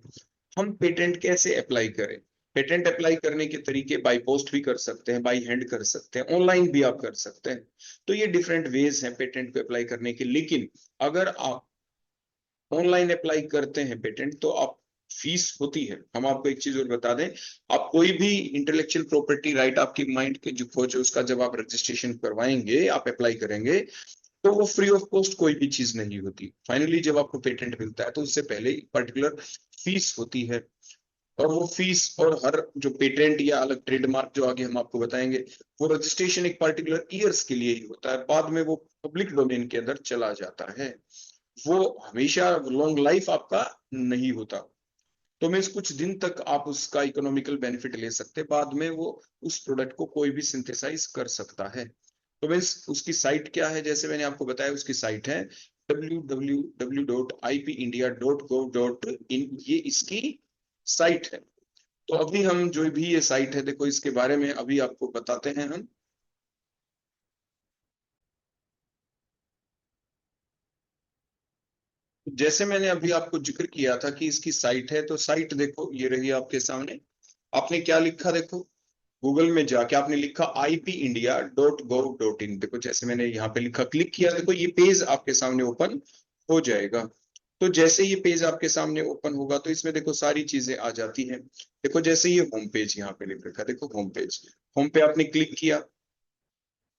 हम पेटेंट कैसे अप्लाई करें, पेटेंट अप्लाई करने के तरीके बाय पोस्ट भी कर सकते हैं, बाय हैंड कर सकते हैं, ऑनलाइन भी आप कर सकते हैं। तो ये डिफरेंट वेज हैं पेटेंट पे अप्लाई करने के। लेकिन अगर आप ऑनलाइन अप्लाई करते हैं पेटेंट, तो आप फीस होती है। हम आपको एक चीज और बता दें, आप कोई भी इंटेलेक्चुअल प्रॉपर्टी राइट आपकी माइंड के जो खोज उसका जब आप रजिस्ट्रेशन करवाएंगे, आप अप्लाई करेंगे, तो वो फ्री ऑफ कॉस्ट कोई भी चीज नहीं होती। फाइनली जब आपको पेटेंट मिलता है तो उससे पहले एक पर्टिकुलर फीस होती है, और वो फीस और हर जो पेटेंट या अलग ट्रेडमार्क जो आगे हम आपको बताएंगे, वो रजिस्ट्रेशन एक पर्टिकुलर ईयर्स के लिए ही होता है, बाद में वो पब्लिक डोमेन के अंदर चला जाता है। वो हमेशा लॉन्ग लाइफ आपका नहीं होता। तो मीन्स कुछ दिन तक आप उसका इकोनॉमिकल बेनिफिट ले सकते हैं, बाद में वो उस प्रोडक्ट को कोई भी सिंथेसाइज कर सकता है। तो मीन्स उसकी साइट क्या है, जैसे मैंने आपको बताया, उसकी साइट है www.ipindia.gov.in, ये इसकी साइट है। तो अभी हम जो भी ये साइट है, देखो इसके बारे में अभी आपको बताते हैं हम। जैसे मैंने अभी आपको जिक्र किया था कि इसकी साइट है, तो साइट देखो ये रही आपके सामने। आपने क्या लिखा देखो, गूगल में जाके आपने लिखा ipindia.gov.in। देखो जैसे मैंने यहाँ पे लिखा, क्लिक किया, देखो ये पेज आपके सामने ओपन हो जाएगा। तो जैसे ये पेज आपके सामने ओपन होगा तो इसमें देखो सारी चीजें आ जाती हैं। देखो जैसे ये होम पेज यहाँ पे लिख रखा है, देखो होम पेज। होम पे आपने क्लिक किया,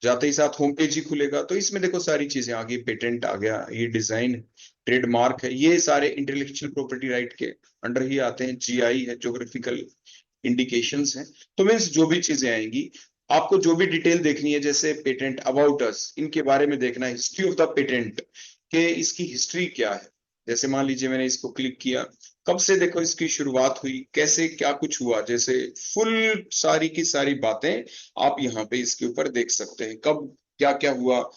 जाते ही साथ होम पेज ही खुलेगा। तो इसमें देखो सारी चीजें आ गई, पेटेंट आ गया, ये डिजाइन, ट्रेडमार्क है, ये सारे इंटेलेक्चुअल प्रॉपर्टी राइट के अंडर ही आते हैं। जीआई है, ज्योग्राफिकल इंडिकेशंस हैं। तो मीन्स जो भी चीजें आएंगी, आपको जो भी डिटेल देखनी है, जैसे पेटेंट अबाउट अस, इनके बारे में देखना है, हिस्ट्री ऑफ द पेटेंट के इसकी हिस्ट्री क्या है। जैसे मान लीजिए मैंने इसको क्लिक किया, कब से देखो इसकी शुरुआत हुई, कैसे क्या कुछ हुआ, जैसे फुल सारी की सारी बातें आप यहाँ पे इसके ऊपर देख सकते हैं, कब क्या क्या हुआ।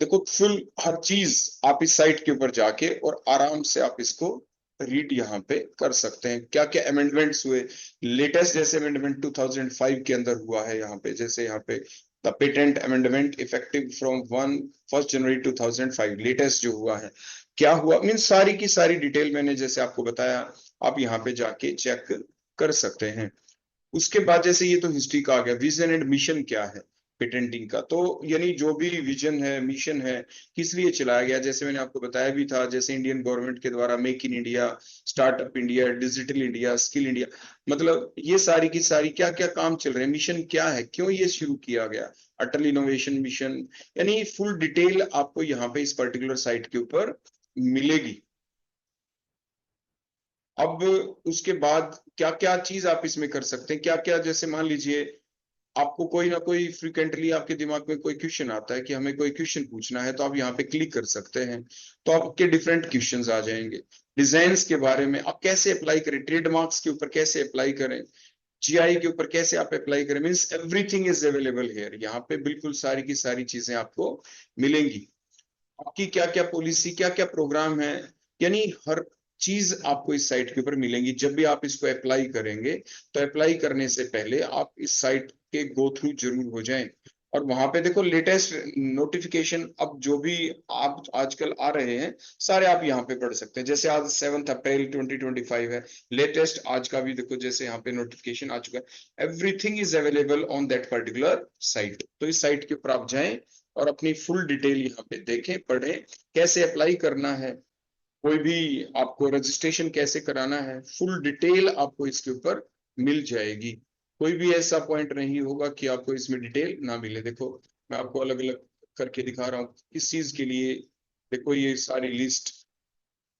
देखो फुल हर चीज आप इस साइट के ऊपर जाके और आराम से आप इसको रीड यहाँ पे कर सकते हैं, क्या क्या अमेंडमेंट्स हुए। लेटेस्ट जैसे अमेंडमेंट 2005 के अंदर हुआ है यहाँ पे, जैसे यहाँ पे the patent amendment effective from 1 January 2005, latest जो हुआ है, क्या हुआ, मीन सारी की सारी डिटेल मैंने जैसे आपको बताया, आप यहाँ पे जाके चेक कर सकते हैं। उसके बाद जैसे ये तो हिस्ट्री का आ गया, विजन एंड मिशन क्या है पेटेंटिंग का। तो यानी जो भी विजन है, मिशन है, किस लिए चलाया गया, जैसे मैंने आपको बताया भी था, जैसे इंडियन गवर्नमेंट के द्वारा make in India, startup India, digital India, skill India, मतलब ये सारी की सारी क्या क्या काम चल रहे हैं, मिशन क्या है, क्यों ये शुरू किया गया, अटल इनोवेशन मिशन, यानी फुल डिटेल आपको यहाँ पे इस पर्टिकुलर साइट के ऊपर मिलेगी। अब उसके बाद क्या क्या चीज आप इसमें कर सकते हैं, क्या क्या, जैसे मान लीजिए आपको कोई ना कोई फ्रिक्वेंटली आपके दिमाग में कोई क्वेश्चन आता है कि हमें कोई क्वेश्चन पूछना है, तो आप यहाँ पे क्लिक कर सकते हैं, तो आपके डिफरेंट क्वेश्चंस आ जाएंगे। डिजाइन्स के बारे में आप कैसे अप्लाई करें, ट्रेडमार्क्स के ऊपर कैसे अप्लाई करें, जीआई के ऊपर कैसे आप अप्लाई करें, means everything is available here. यहाँ पे बिल्कुल सारी की सारी चीजें आपको मिलेंगी। आपकी क्या क्या पॉलिसी, क्या क्या प्रोग्राम है, यानी हर चीज आपको इस साइट के ऊपर मिलेंगी। जब भी आप इसको अप्लाई करेंगे, तो अप्लाई करने से पहले आप इस साइट के गो थ्रू जरूर हो जाएं। और वहां पे देखो लेटेस्ट नोटिफिकेशन अब जो भी आप आजकल आ रहे हैं, सारे आप यहाँ पे पढ़ सकते हैं। जैसे आज 7 अप्रैल 2025 है, लेटेस्ट आज का भी देखो, जैसे यहाँ पे नोटिफिकेशन आ चुका है। Everything is available on that particular site. तो इस साइट के ऊपर आप जाएं और अपनी फुल डिटेल यहाँ पे देखें, पढ़ें, कैसे अप्लाई करना है, कोई भी आपको रजिस्ट्रेशन कैसे कराना है, फुल डिटेल आपको इसके ऊपर मिल जाएगी। कोई भी ऐसा पॉइंट नहीं होगा कि आपको इसमें डिटेल ना मिले। देखो मैं आपको अलग अलग करके दिखा रहा हूँ किस चीज के लिए। देखो ये सारी लिस्ट,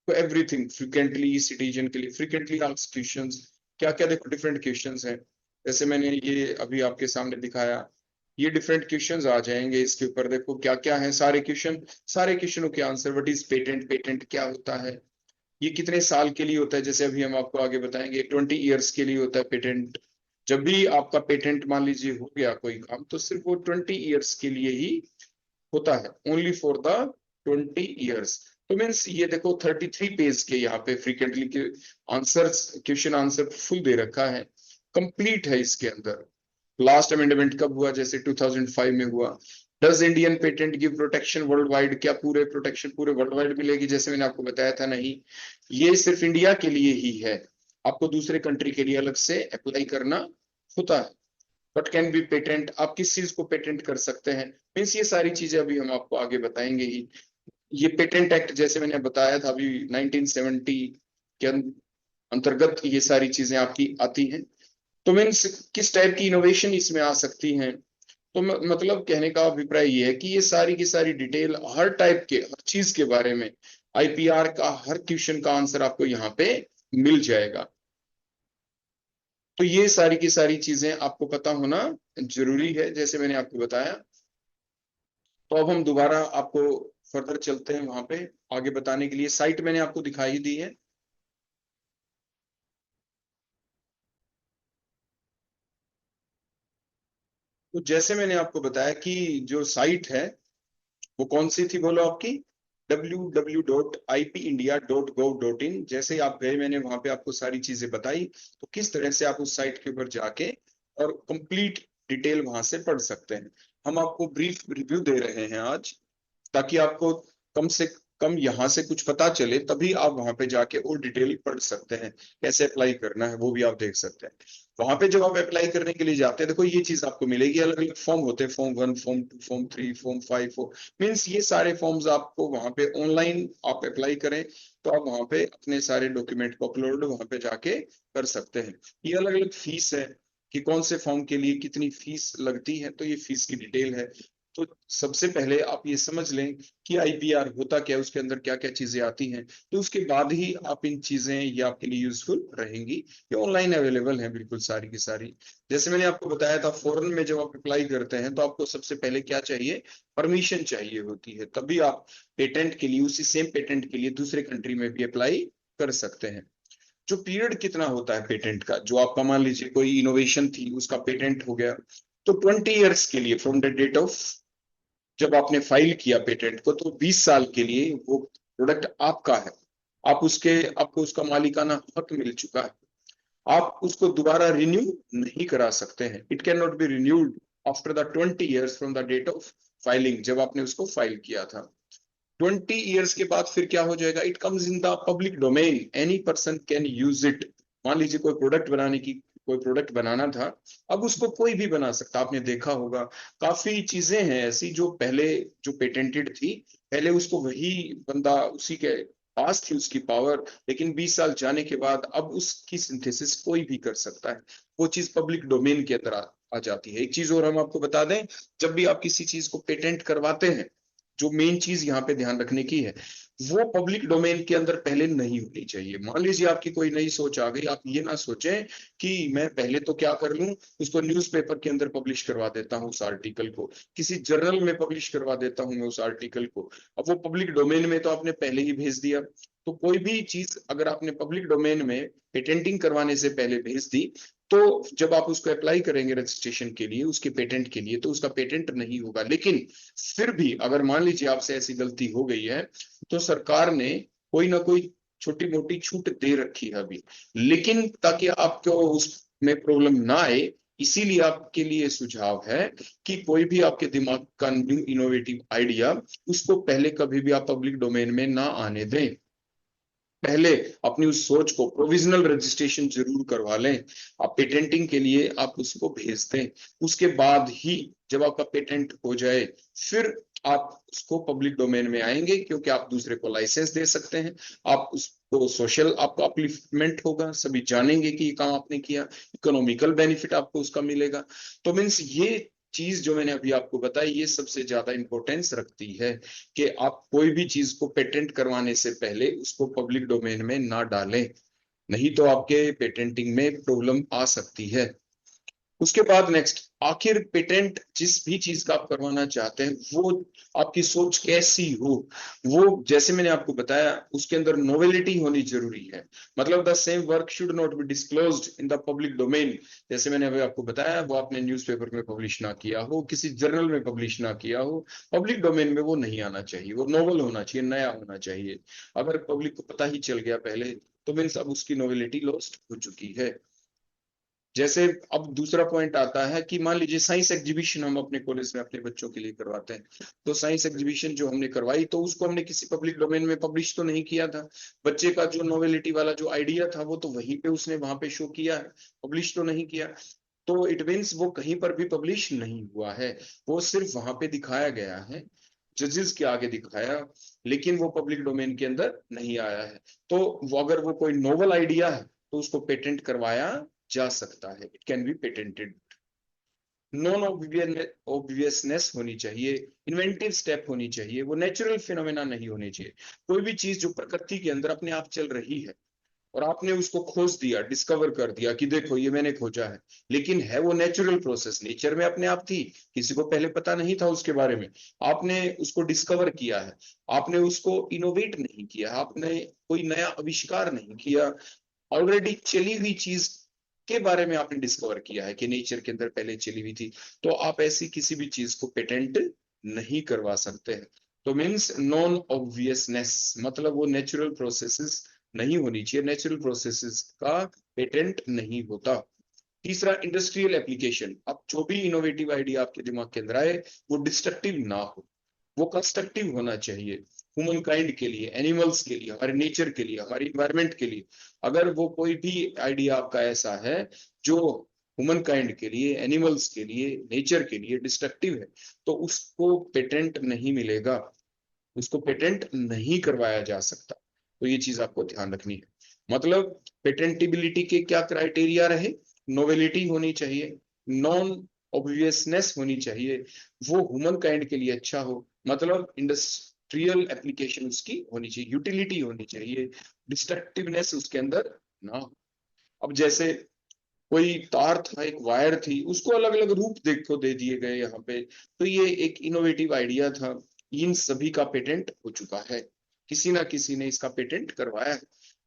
तो एवरीथिंग, फ्रिक्वेंटली सिटीजन के लिए फ्रिक्वेंटली आस्क्ड क्वेश्चंस, क्या क्या देखो डिफरेंट क्वेश्चंस हैं। जैसे मैंने ये अभी आपके सामने दिखाया, ये डिफरेंट क्वेश्चंस आ जाएंगे इसके ऊपर, देखो क्या क्या है सारे क्वेश्चन, सारे क्वेश्चनों के answer. What is patent, patent क्या होता है, ये कितने साल के लिए होता है, जैसे अभी हम आपको आगे बताएंगे 20 ईयर्स के लिए होता है पेटेंट। जब भी आपका पेटेंट मान लीजिए हो गया कोई काम, तो सिर्फ वो 20 ईयर्स के लिए ही होता है, ओनली फॉर द 20 ईयर्स। तो मीन्स ये देखो 33 पेज के यहाँ पे फ्रीक्वेंटली के आंसर्स, क्वेश्चन आंसर फुल दे रखा है, कंप्लीट है इसके अंदर। लास्ट अमेंडमेंट कब हुआ, जैसे 2005 में हुआ। Does Indian patent give protection world wide, क्या पूरे प्रोटेक्शन पूरे वर्ल्ड वाइड मिलेगी, जैसे मैंने आपको बताया था, नहीं, ये सिर्फ इंडिया के लिए ही है। आपको दूसरे कंट्री के लिए अलग से अप्लाई करना होता है। व्हाट कैन बी पेटेंट, आप किस चीज को पेटेंट कर सकते हैं, मीन्स ये सारी चीजें अभी हम आपको आगे बताएंगे ही। ये पेटेंट एक्ट जैसे मैंने बताया था अभी 1970 के अंतर्गत ये सारी चीजें आपकी आती हैं। तो मीन्स किस टाइप की इनोवेशन इसमें आ सकती हैं, तो मतलब कहने का अभिप्राय ये है कि ये सारी की सारी डिटेल हर टाइप के हर चीज के बारे में, आईपीआर का हर क्वेश्चन का आंसर आपको यहाँ पे मिल जाएगा। तो ये सारी की सारी चीजें आपको पता होना जरूरी है, जैसे मैंने आपको बताया। तो अब हम दोबारा आपको फर्दर चलते हैं वहां पे आगे बताने के लिए। साइट मैंने आपको दिखाई दी है। तो जैसे मैंने आपको बताया कि जो साइट है वो कौन सी थी बोलो आपकी, www.ipindia.gov.in। जैसे ही आप गए मैंने वहां पे आपको सारी चीजें बताई, तो किस तरह से आप उस साइट के ऊपर जाके और कंप्लीट डिटेल वहां से पढ़ सकते हैं। हम आपको ब्रीफ रिव्यू दे रहे हैं आज, ताकि आपको कम से कम यहाँ से कुछ पता चले, तभी आप वहां पे जाके और डिटेल पढ़ सकते हैं। कैसे अप्लाई करना है वो भी आप देख सकते हैं। वहां पे जब आप अप्लाई करने के लिए जाते हैं, देखो ये चीज आपको मिलेगी, अलग अलग फॉर्म होते हैं, form 1, form 2, form 3, form 5 means ये सारे फॉर्म्स आपको वहां पे ऑनलाइन आप अप्लाई करें तो आप वहां पे अपने सारे डॉक्यूमेंट को अपलोड वहां पे जाके कर सकते हैं। ये अलग अलग फीस है कि कौन से फॉर्म के लिए कितनी फीस लगती है, तो ये फीस की डिटेल है। तो सबसे पहले आप ये समझ लें कि आईपीआर होता क्या है, उसके अंदर क्या क्या चीजें आती हैं, तो उसके बाद ही आप इन चीजें ये आपके लिए यूजफुल रहेंगी। ये ऑनलाइन अवेलेबल है बिल्कुल सारी की सारी। जैसे मैंने आपको बताया था, फॉरेन में जब आप अप्लाई करते हैं तो आपको सबसे पहले क्या चाहिए, परमिशन चाहिए होती है, तभी आप पेटेंट के लिए, उसी सेम पेटेंट के लिए दूसरे कंट्री में भी अप्लाई कर सकते हैं। जो पीरियड कितना होता है पेटेंट का, जो आपका मान लीजिए कोई इनोवेशन थी उसका पेटेंट हो गया, तो 20 ईयर्स के लिए फ्रॉम द डेट ऑफ जब आपने फाइल किया पेटेंट को, तो 20 साल के लिए वो प्रोडक्ट आपका है। आप उसके आपको उसका मालिकाना हक मिल चुका है। आप उसको दोबारा रिन्यू नहीं करा सकते हैं। It can not be renewed after the 20 years from the date of filing, जब आपने उसको फाइल किया था। 20 ईयर्स के बाद फिर क्या हो जाएगा, it comes in the public domain, any person can use it. मान लीजिए कोई प्रोडक्ट बनाना था, अब उसको कोई भी बना सकता। आपने देखा होगा काफी चीजें हैं ऐसी जो पहले जो पेटेंटेड थी, पहले उसको वही बंदा उसी के पास थी उसकी पावर, लेकिन 20 साल जाने के बाद अब उसकी सिंथेसिस कोई भी कर सकता है। वो चीज पब्लिक डोमेन के अंदर आ जाती है। एक चीज और हम आपको बता दें, जब भी आप किसी चीज को पेटेंट करवाते हैं, जो मेन चीज यहाँ पे ध्यान रखने की है, वो पब्लिक डोमेन के अंदर पहले नहीं होनी चाहिए। मान लीजिए आपकी कोई नई सोच आ गई, आप ये ना सोचें कि मैं पहले तो क्या कर लूं, उसको न्यूज़पेपर के अंदर पब्लिश करवा देता हूँ उस आर्टिकल को, किसी जर्नल में पब्लिश करवा देता हूँ मैं उस आर्टिकल को। अब वो पब्लिक डोमेन में तो आपने पहले ही भेज दिया। तो कोई भी चीज अगर आपने पब्लिक डोमेन में पेटेंटिंग करवाने से पहले भेज दी, तो जब आप उसको अप्लाई करेंगे रजिस्ट्रेशन के लिए, उसके पेटेंट के लिए, तो उसका पेटेंट नहीं होगा। लेकिन फिर भी अगर मान लीजिए आपसे ऐसी गलती हो गई है, तो सरकार ने कोई ना कोई छोटी मोटी छूट दे रखी है अभी, लेकिन ताकि आपको उसमें प्रॉब्लम ना आए, इसीलिए आपके लिए सुझाव है कि कोई भी आपके दिमाग का न्यू इनोवेटिव आइडिया, उसको पहले कभी भी आप पब्लिक डोमेन में ना आने दें। पहले अपनी उस सोच को प्रोविजनल रजिस्ट्रेशन जरूर करवा लें। आप पेटेंटिंग के लिए आप उसको भेज दें, उसके बाद ही जब आपका पेटेंट हो जाए, फिर आप उसको पब्लिक डोमेन में आएंगे, क्योंकि आप दूसरे को लाइसेंस दे सकते हैं। आप उसको सोशल आपका अपलिफ्टमेंट होगा, सभी जानेंगे कि ये काम आपने किया, इकोनॉमिकल बेनिफिट आपको उसका मिलेगा। तो मीन्स ये चीज जो मैंने अभी आपको बताई, ये सबसे ज्यादा इंपॉर्टेंस रखती है कि आप कोई भी चीज को पेटेंट करवाने से पहले उसको पब्लिक डोमेन में ना डालें, नहीं तो आपके पेटेंटिंग में प्रॉब्लम आ सकती है। उसके बाद नेक्स्ट, आखिर पेटेंट जिस भी चीज का आप करवाना चाहते हैं, वो आपकी सोच कैसी हो, वो जैसे मैंने आपको बताया उसके अंदर नोवेलिटी होनी जरूरी है। मतलब the same work should not be disclosed in the public domain. जैसे मैंने अभी आपको बताया, वो आपने न्यूज़पेपर में पब्लिश ना किया हो, किसी जर्नल में पब्लिश ना किया हो, पब्लिक डोमेन में वो नहीं आना चाहिए। वो नोवेल होना चाहिए, नया होना चाहिए। अगर पब्लिक को पता ही चल गया पहले, तो मीन्स अब उसकी नोवेलिटी लॉस्ट हो चुकी है। जैसे अब दूसरा पॉइंट आता है कि मान लीजिए साइंस एग्जीबिशन हम अपने कॉलेज में अपने बच्चों के लिए करवाते हैं, तो साइंस एग्जीबिशन जो हमने करवाई, तो उसको हमने किसी पब्लिक डोमेन में पब्लिश तो नहीं किया था। बच्चे का जो नोवेलिटी वाला जो आइडिया था, वो तो वहीं पे उसने वहां पे शो किया है, पब्लिश तो नहीं किया। तो इट मीन्स वो कहीं पर भी पब्लिश नहीं हुआ है, वो सिर्फ वहां पे दिखाया गया है, जजेस के आगे दिखाया, लेकिन वो पब्लिक डोमेन के अंदर नहीं आया है। तो वो अगर वो कोई नोवल आइडिया है, तो उसको पेटेंट करवाया जा सकता है, it can be patented. Non obviousness होनी चाहिए, इन्वेंटिव स्टेप होनी चाहिए, वो नेचुरल फिनोमेना नहीं होने चाहिए। कोई भी चीज जो प्रकृति के अंदर अपने आप चल रही है और आपने उसको खोज दिया, डिस्कवर कर दिया कि देखो ये मैंने खोजा है, लेकिन है वो नेचुरल प्रोसेस, नेचर में अपने आप थी, किसी को पहले पता नहीं था उसके बारे में, आपने उसको डिस्कवर किया है, आपने उसको इनोवेट नहीं किया, आपने कोई नया आविष्कार नहीं किया, ऑलरेडी चली हुई चीज के बारे में आपने डिस्कवर किया है कि नेचर के अंदर पहले चली हुई थी, तो आप ऐसी किसी भी चीज को पेटेंट नहीं करवा सकते हैं। तो मीन्स नॉन ऑब्वियसनेस मतलब वो नेचुरल प्रोसेसेस नहीं होनी चाहिए, नेचुरल प्रोसेसेस का पेटेंट नहीं होता। तीसरा, इंडस्ट्रियल एप्लीकेशन। अब जो भी इनोवेटिव आइडिया आपके दिमाग के अंदर आए वो डिस्ट्रक्टिव ना हो, वो कंस्ट्रक्टिव होना चाहिए, ह्यूमन काइंड के लिए, एनिमल्स के लिए, हमारे नेचर के लिए, हमारी इन्वायरमेंट के लिए। अगर वो कोई भी आइडिया आपका ऐसा है जो ह्यूमन काइंड के लिए, एनिमल्स के लिए, नेचर के लिए डिस्ट्रक्टिव है, तो उसको पेटेंट नहीं मिलेगा, उसको पेटेंट नहीं करवाया जा सकता। तो ये चीज आपको ध्यान रखनी है। मतलब पेटेंटिबिलिटी के क्या क्राइटेरिया रहे? नोवेलिटी होनी चाहिए, नॉन ऑब्वियसनेस होनी चाहिए, वो ह्यूमन काइंड के लिए अच्छा हो, मतलब इंडस्ट्रियल एप्लीकेशन उसकी होनी चाहिए, यूटिलिटी होनी चाहिए, डिस्ट्रक्टिवनेस उसके अंदर ना हो। अब जैसे कोई तार था, एक वायर थी, उसको अलग अलग रूप देखो दे दिए गए यहाँ पे, तो ये एक इनोवेटिव आइडिया था। इन सभी का पेटेंट हो चुका है, किसी ना किसी ने इसका पेटेंट करवाया है।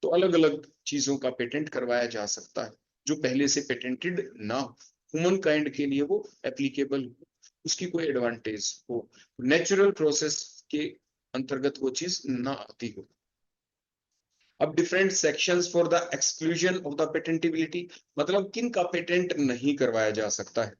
तो अलग अलग चीजों का पेटेंट करवाया जा सकता है जो पहले से पेटेंटेड ना हो, ह्यूमन काइंड के लिए वो एप्लीकेबल हो, उसकी कोई एडवांटेज हो, नेचुरल प्रोसेस के अंतर्गत वो चीज ना आती हो। अब different sections for the exclusion of the patentability, मतलब किन का पेटेंट नहीं करवाया जा सकता है।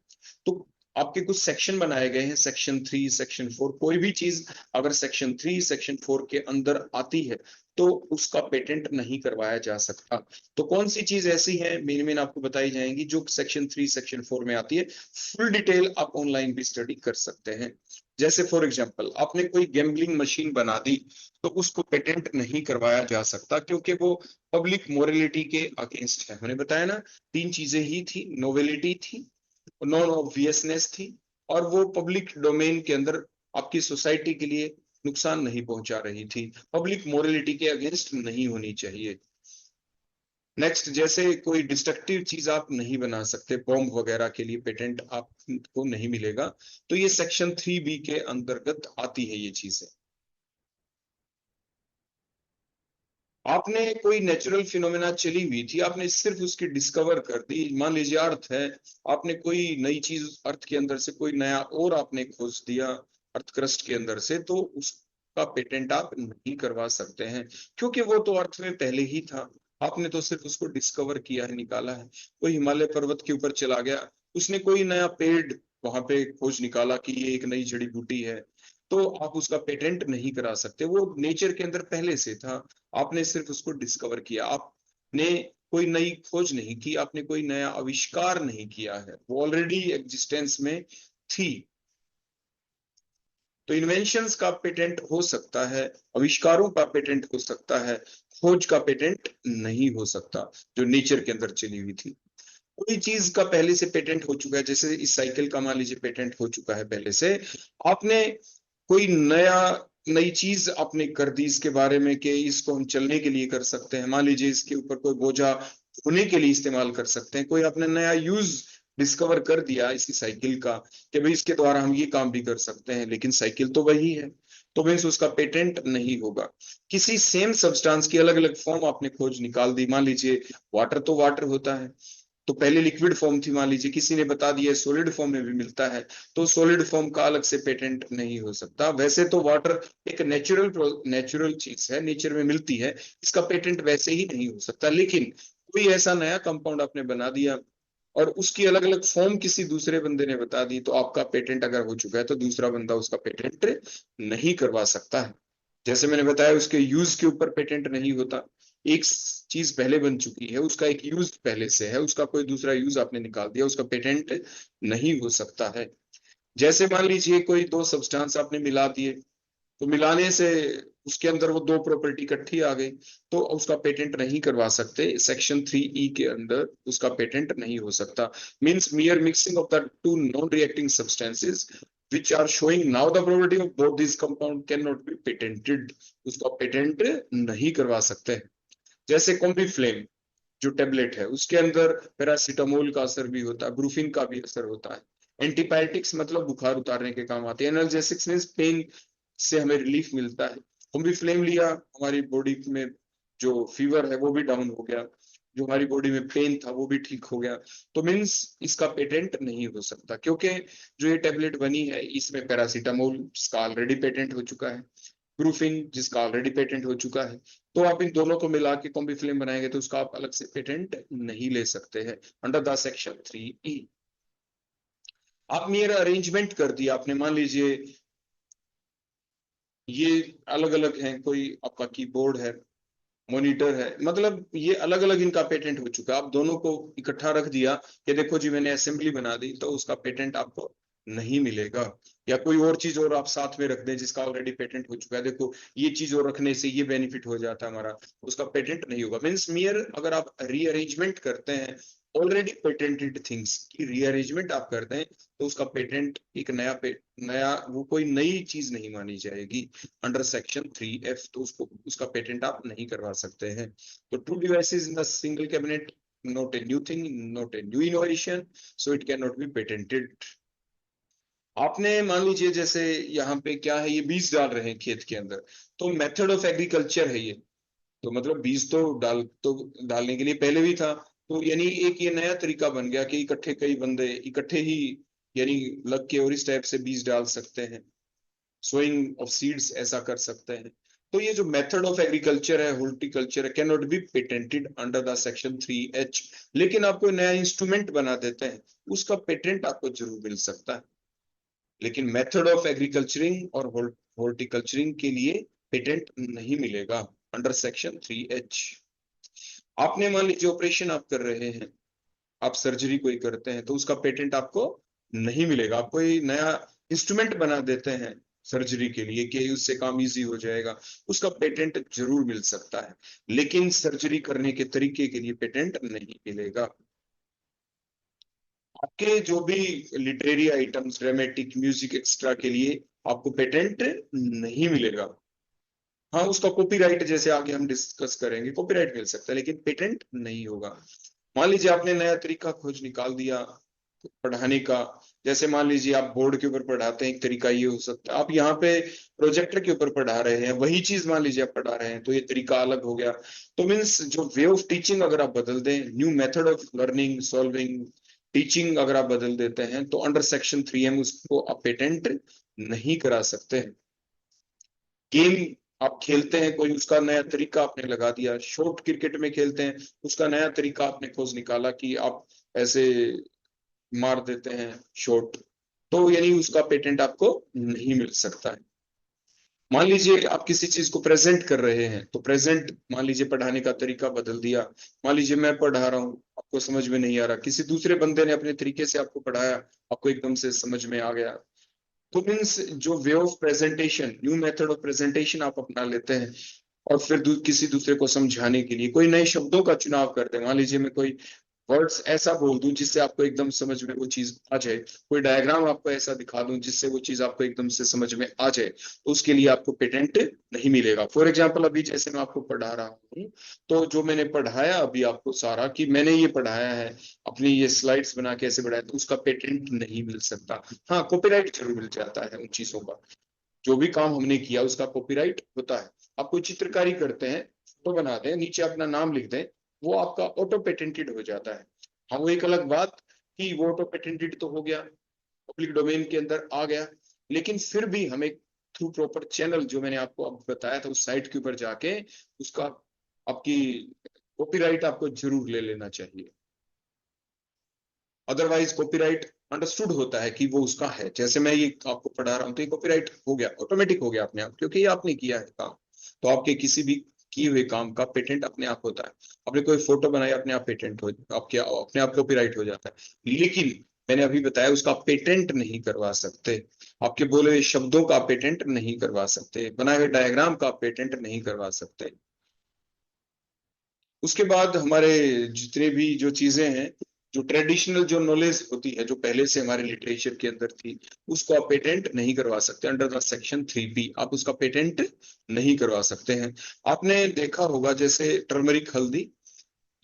तो आपके कुछ सेक्शन बनाए गए हैं, सेक्शन 3, सेक्शन 4। कोई भी चीज अगर सेक्शन 3, सेक्शन 4 के अंदर आती है तो उसका पेटेंट नहीं करवाया जा सकता। तो कौन सी चीज ऐसी है, मेन मेन आपको बताई जाएंगी जो सेक्शन 3, सेक्शन 4 में आती है। फुल डिटेल आप ऑनलाइन भी स्टडी कर सकते हैं। जैसे फॉर एग्जांपल आपने कोई गैम्बलिंग मशीन बना दी, तो उसको पेटेंट नहीं करवाया जा सकता क्योंकि वो पब्लिक मोरलिटी के अगेंस्ट है। मैंने बताया ना, तीन चीजें ही थी, नोवेलिटी थी, नॉन ऑब्वियसनेस थी, और वो पब्लिक डोमेन के अंदर आपकी सोसाइटी के लिए नुकसान नहीं पहुंचा रही थी, पब्लिक मोरलिटी के अगेंस्ट नहीं होनी चाहिए। नेक्स्ट, जैसे कोई डिस्ट्रक्टिव चीज आप नहीं बना सकते, बॉम्ब वगैरह के लिए पेटेंट आपको नहीं मिलेगा, तो ये सेक्शन 3B के अंतर्गत आती है ये चीजें। आपने कोई नेचुरल फिनोमेना चली हुई थी, आपने सिर्फ उसकी डिस्कवर कर दी, मान लीजिए अर्थ है, आपने कोई नई चीज अर्थ के अंदर से कोई नया और आपने खोज दिया अर्थ क्रस्ट के अंदर से, तो उसका पेटेंट आप नहीं करवा सकते हैं क्योंकि वो तो अर्थ में पहले ही था, आपने तो सिर्फ उसको डिस्कवर किया है, निकाला है। कोई हिमालय पर्वत के ऊपर चला गया, उसने कोई नया पेड़ वहां पे खोज निकाला कि ये एक नई जड़ी बूटी है, तो आप उसका पेटेंट नहीं करा सकते, वो नेचर के अंदर पहले से था, आपने सिर्फ उसको डिस्कवर किया, आपने कोई नई खोज नहीं की, आपने कोई नया आविष्कार नहीं किया है, वो ऑलरेडी एग्जिस्टेंस में थी। तो इन्वेंशंस का पेटेंट हो सकता है, आविष्कारों का पेटेंट हो सकता है, खोज का पेटेंट नहीं हो सकता जो नेचर के अंदर चली हुई थी। कोई चीज का पहले से पेटेंट हो चुका है, जैसे इस साइकिल का मान लीजिए पेटेंट हो चुका है पहले से, आपने कोई नई चीज आपने कर दी इसके बारे में कि इसको हम चलने के लिए कर सकते हैं, मान लीजिए इसके ऊपर कोई बोझा ढोने के लिए इस्तेमाल कर सकते हैं, कोई आपने नया यूज डिस्कवर कर दिया इसी साइकिल का कि भाई इसके द्वारा हम ये काम भी कर सकते हैं, लेकिन साइकिल तो वही है, तो मीन्स उसका पेटेंट नहीं होगा। किसी सेम सब्सटेंस की अलग अलग फॉर्म आपने खोज निकाल दी, मान लीजिए वाटर तो वाटर होता है, तो पहले लिक्विड फॉर्म थी, मान लीजिए किसी ने बता दिया सॉलिड फॉर्म में भी मिलता है, तो सॉलिड फॉर्म का अलग से पेटेंट नहीं हो सकता। वैसे तो वाटर एक नेचुरल चीज है, नेचर में मिलती है, इसका पेटेंट वैसे ही नहीं हो सकता, लेकिन कोई ऐसा नया कंपाउंड आपने बना दिया और उसकी अलग अलग फॉर्म किसी दूसरे बंदे ने बता दी, तो आपका पेटेंट अगर हो चुका है तो दूसरा बंदा उसका पेटेंट नहीं करवा सकता है। जैसे मैंने बताया उसके यूज के ऊपर पेटेंट नहीं होता, एक चीज पहले बन चुकी है, उसका एक यूज पहले से है, उसका कोई दूसरा यूज आपने निकाल दिया, उसका पेटेंट नहीं हो सकता है। जैसे मान लीजिए कोई दो सब्सटेंस आपने मिला दिए, तो मिलाने से उसके अंदर वो दो प्रॉपर्टी इकट्ठी आ गई, तो उसका पेटेंट नहीं करवा सकते। सेक्शन 3E के अंदर उसका पेटेंट नहीं हो सकता। Means मियर mixing of the two non reacting substances which are showing now the property of both these compound cannot be patented, उसका पेटेंट नहीं करवा सकते। जैसे कॉम्बीफ्लेम जो टेबलेट है, उसके अंदर पैरासीटामोल का असर भी होता है, ब्रूफिन का भी असर होता है। एंटीबायोटिक्स मतलब बुखार उतारने के काम आते हैं। एनाल्जेसिक्स मींस पेन से हमें रिलीफ मिलता है। कॉम्बीफ्लेम लिया, हमारी बॉडी में जो फीवर है वो भी डाउन हो गया, जो हमारी बॉडी में पेन था वो भी ठीक हो गया। तो मीन्स इसका पेटेंट नहीं हो सकता, क्योंकि जो ये टेबलेट बनी है इसमें पैरासीटामोल जिसका ऑलरेडी पेटेंट हो चुका है, ब्रूफिन जिसका ऑलरेडी पेटेंट हो चुका है। तो आप इन दोनों को मिला के कॉम्बीफ्लेम बनाएंगे तो उसका आप अलग से पेटेंट नहीं ले सकते हैं अंडर द सेक्शन 3E। आप मेरा अरेंजमेंट कर दिया आपने, मान लीजिए ये अलग अलग हैं, कोई आपका कीबोर्ड है, मॉनिटर है, मतलब ये अलग अलग इनका पेटेंट हो चुका है। आप दोनों को इकट्ठा रख दिया कि देखो जी मैंने असेंबली बना दी, तो उसका पेटेंट आपको नहीं मिलेगा। या कोई और चीज और आप साथ में रख दें जिसका ऑलरेडी पेटेंट हो चुका है, देखो ये चीज और रखने से ये बेनिफिट हो जाता है हमारा, उसका पेटेंट नहीं होगा। मीन्स मियर अगर आप रीअरेंजमेंट करते हैं ऑलरेडी पेटेंटेड थिंग्स की रीअरेंजमेंट आप करते हैं, तो उसका पेटेंट एक नया वो कोई नई चीज नहीं मानी जाएगी अंडर सेक्शन 3F। तो उसको उसका पेटेंट आप नहीं करवा सकते हैं। तो true devices in the single cabinet not a new thing, not a new innovation, so it can not be patented. आपने मान लीजिए जैसे यहाँ पे क्या है, ये बीज डाल रहे हैं खेत के अंदर, तो मेथड ऑफ एग्रीकल्चर है ये। तो मतलब बीज तो डालने के लिए पहले भी था, तो यानी एक ये नया तरीका बन गया कि इकट्ठे कई बंदे इकट्ठे ही यानी लग के और इस टाइप से बीज डाल सकते हैं, सोइंग ऑफ सीड्स ऐसा कर सकते हैं। तो ये जो मेथड ऑफ एग्रीकल्चर है, हॉर्टिकल्चर है, can not be patented under the section 3H। लेकिन आपको नया इंस्ट्रूमेंट बना देते हैं, उसका पेटेंट आपको जरूर मिल सकता है। लेकिन मेथड ऑफ एग्रीकल्चरिंग और हॉर्टिकल्चरिंग के लिए पेटेंट नहीं मिलेगा अंडर सेक्शन 3H। आपने मान लीजिए ऑपरेशन आप कर रहे हैं, आप सर्जरी कोई करते हैं, तो उसका पेटेंट आपको नहीं मिलेगा। आप कोई नया इंस्ट्रूमेंट बना देते हैं सर्जरी के लिए कि उससे काम इजी हो जाएगा, उसका पेटेंट जरूर मिल सकता है। लेकिन सर्जरी करने के तरीके के लिए पेटेंट नहीं मिलेगा। आपके जो भी literary items, dramatic, music extra के लिए आपको पेटेंट नहीं मिलेगा। हाँ, उसका कॉपीराइट जैसे आगे हम डिस्कस करेंगे, कॉपीराइट मिल सकता है लेकिन पेटेंट नहीं होगा। मान लीजिए आपने नया तरीका खोज निकाल दिया पढ़ाने का, जैसे मान लीजिए आप बोर्ड के ऊपर पढ़ाते हैं, एक तरीका ये हो सकता है। आप यहाँ पे प्रोजेक्टर के ऊपर पढ़ा रहे हैं, वही चीज मान लीजिए आप पढ़ा रहे हैं, तो ये तरीका अलग हो गया। तो मीन्स जो वे ऑफ टीचिंग अगर आप बदल दें, new method of learning solving teaching अगर आप बदल देते हैं, तो अंडर सेक्शन 3M उसको आप पेटेंट नहीं करा सकते। गेम आप खेलते हैं कोई, उसका नया तरीका आपने लगा दिया, शॉर्ट क्रिकेट में खेलते हैं, उसका नया तरीका आपने खोज निकाला कि आप ऐसे मार देते हैं शॉट, तो यानी उसका पेटेंट आपको नहीं मिल सकता है। मान लीजिए आप किसी चीज को प्रेजेंट कर रहे हैं, तो प्रेजेंट मान लीजिए पढ़ाने का तरीका बदल दिया। मान लीजिए मैं पढ़ा रहा हूँ, आपको समझ में नहीं आ रहा, किसी दूसरे बंदे ने अपने तरीके से आपको पढ़ाया, आपको एकदम से समझ में आ गया। तो मीन्स जो way of presentation, new method of presentation आप अपना लेते हैं, और फिर किसी दूसरे को समझाने के लिए कोई नए शब्दों का चुनाव करते हैं। मान लीजिए मैं कोई वर्ड्स ऐसा बोल दूं जिससे आपको एकदम समझ में वो चीज आ जाए, कोई डायग्राम आपको ऐसा दिखा दूं जिससे वो चीज आपको एकदम से समझ में आ जाए, तो उसके लिए आपको पेटेंट नहीं मिलेगा। फॉर एग्जाम्पल अभी जैसे मैं आपको पढ़ा रहा हूँ, तो जो मैंने पढ़ाया अभी आपको सारा कि मैंने ये पढ़ाया है, अपनी ये स्लाइड्स बना के ऐसे पढ़ाया, तो उसका पेटेंट नहीं मिल सकता। हाँ, कॉपीराइट जरूर मिल जाता है उन चीजों का, जो भी काम हमने किया उसका कॉपीराइट होता है। आप कोई चित्रकारी करते हैं, फोटो बनाते हैं, नीचे अपना नाम लिख दें, वो आपका ऑटो पेटेंटेड हो जाता है। हाँ, वो एक अलग बात कि वो ऑटो पेटेंटेड तो हो गया, पब्लिक डोमेन के अंदर आ गया, लेकिन फिर भी हमें थ्रू प्रॉपर चैनल जो मैंने आपको अब बताया था उस साइट के ऊपर जाके उसका आपकी कॉपीराइट आपको जरूर ले लेना चाहिए। अदरवाइज कॉपीराइट अंडरस्टूड होता है कि वो उसका है। जैसे मैं ये आपको पढ़ा रहा हूँ तो ये कॉपीराइट हो गया, ऑटोमेटिक हो गया अपने आप, क्योंकि ये आपने किया है काम। तो आपके किसी भी किए हुए काम का पेटेंट अपने आप होता है। आपने कोई फोटो बनाई, अपने आप पेटेंट हो, आपके अपने आप कॉपीराइट हो जाता है। लेकिन मैंने अभी बताया उसका पेटेंट नहीं करवा सकते। आपके बोले हुए शब्दों का पेटेंट नहीं करवा सकते, बनाए हुए डायग्राम का पेटेंट नहीं करवा सकते। उसके बाद हमारे जितने भी जो चीजें हैं, जो ट्रेडिशनल जो नॉलेज होती है, जो पहले से हमारे लिटरेचर के अंदर थी, उसको आप पेटेंट नहीं करवा सकते। अंडर द सेक्शन 3B आप उसका पेटेंट नहीं करवा सकते हैं। आपने देखा होगा जैसे टर्मरिक हल्दी,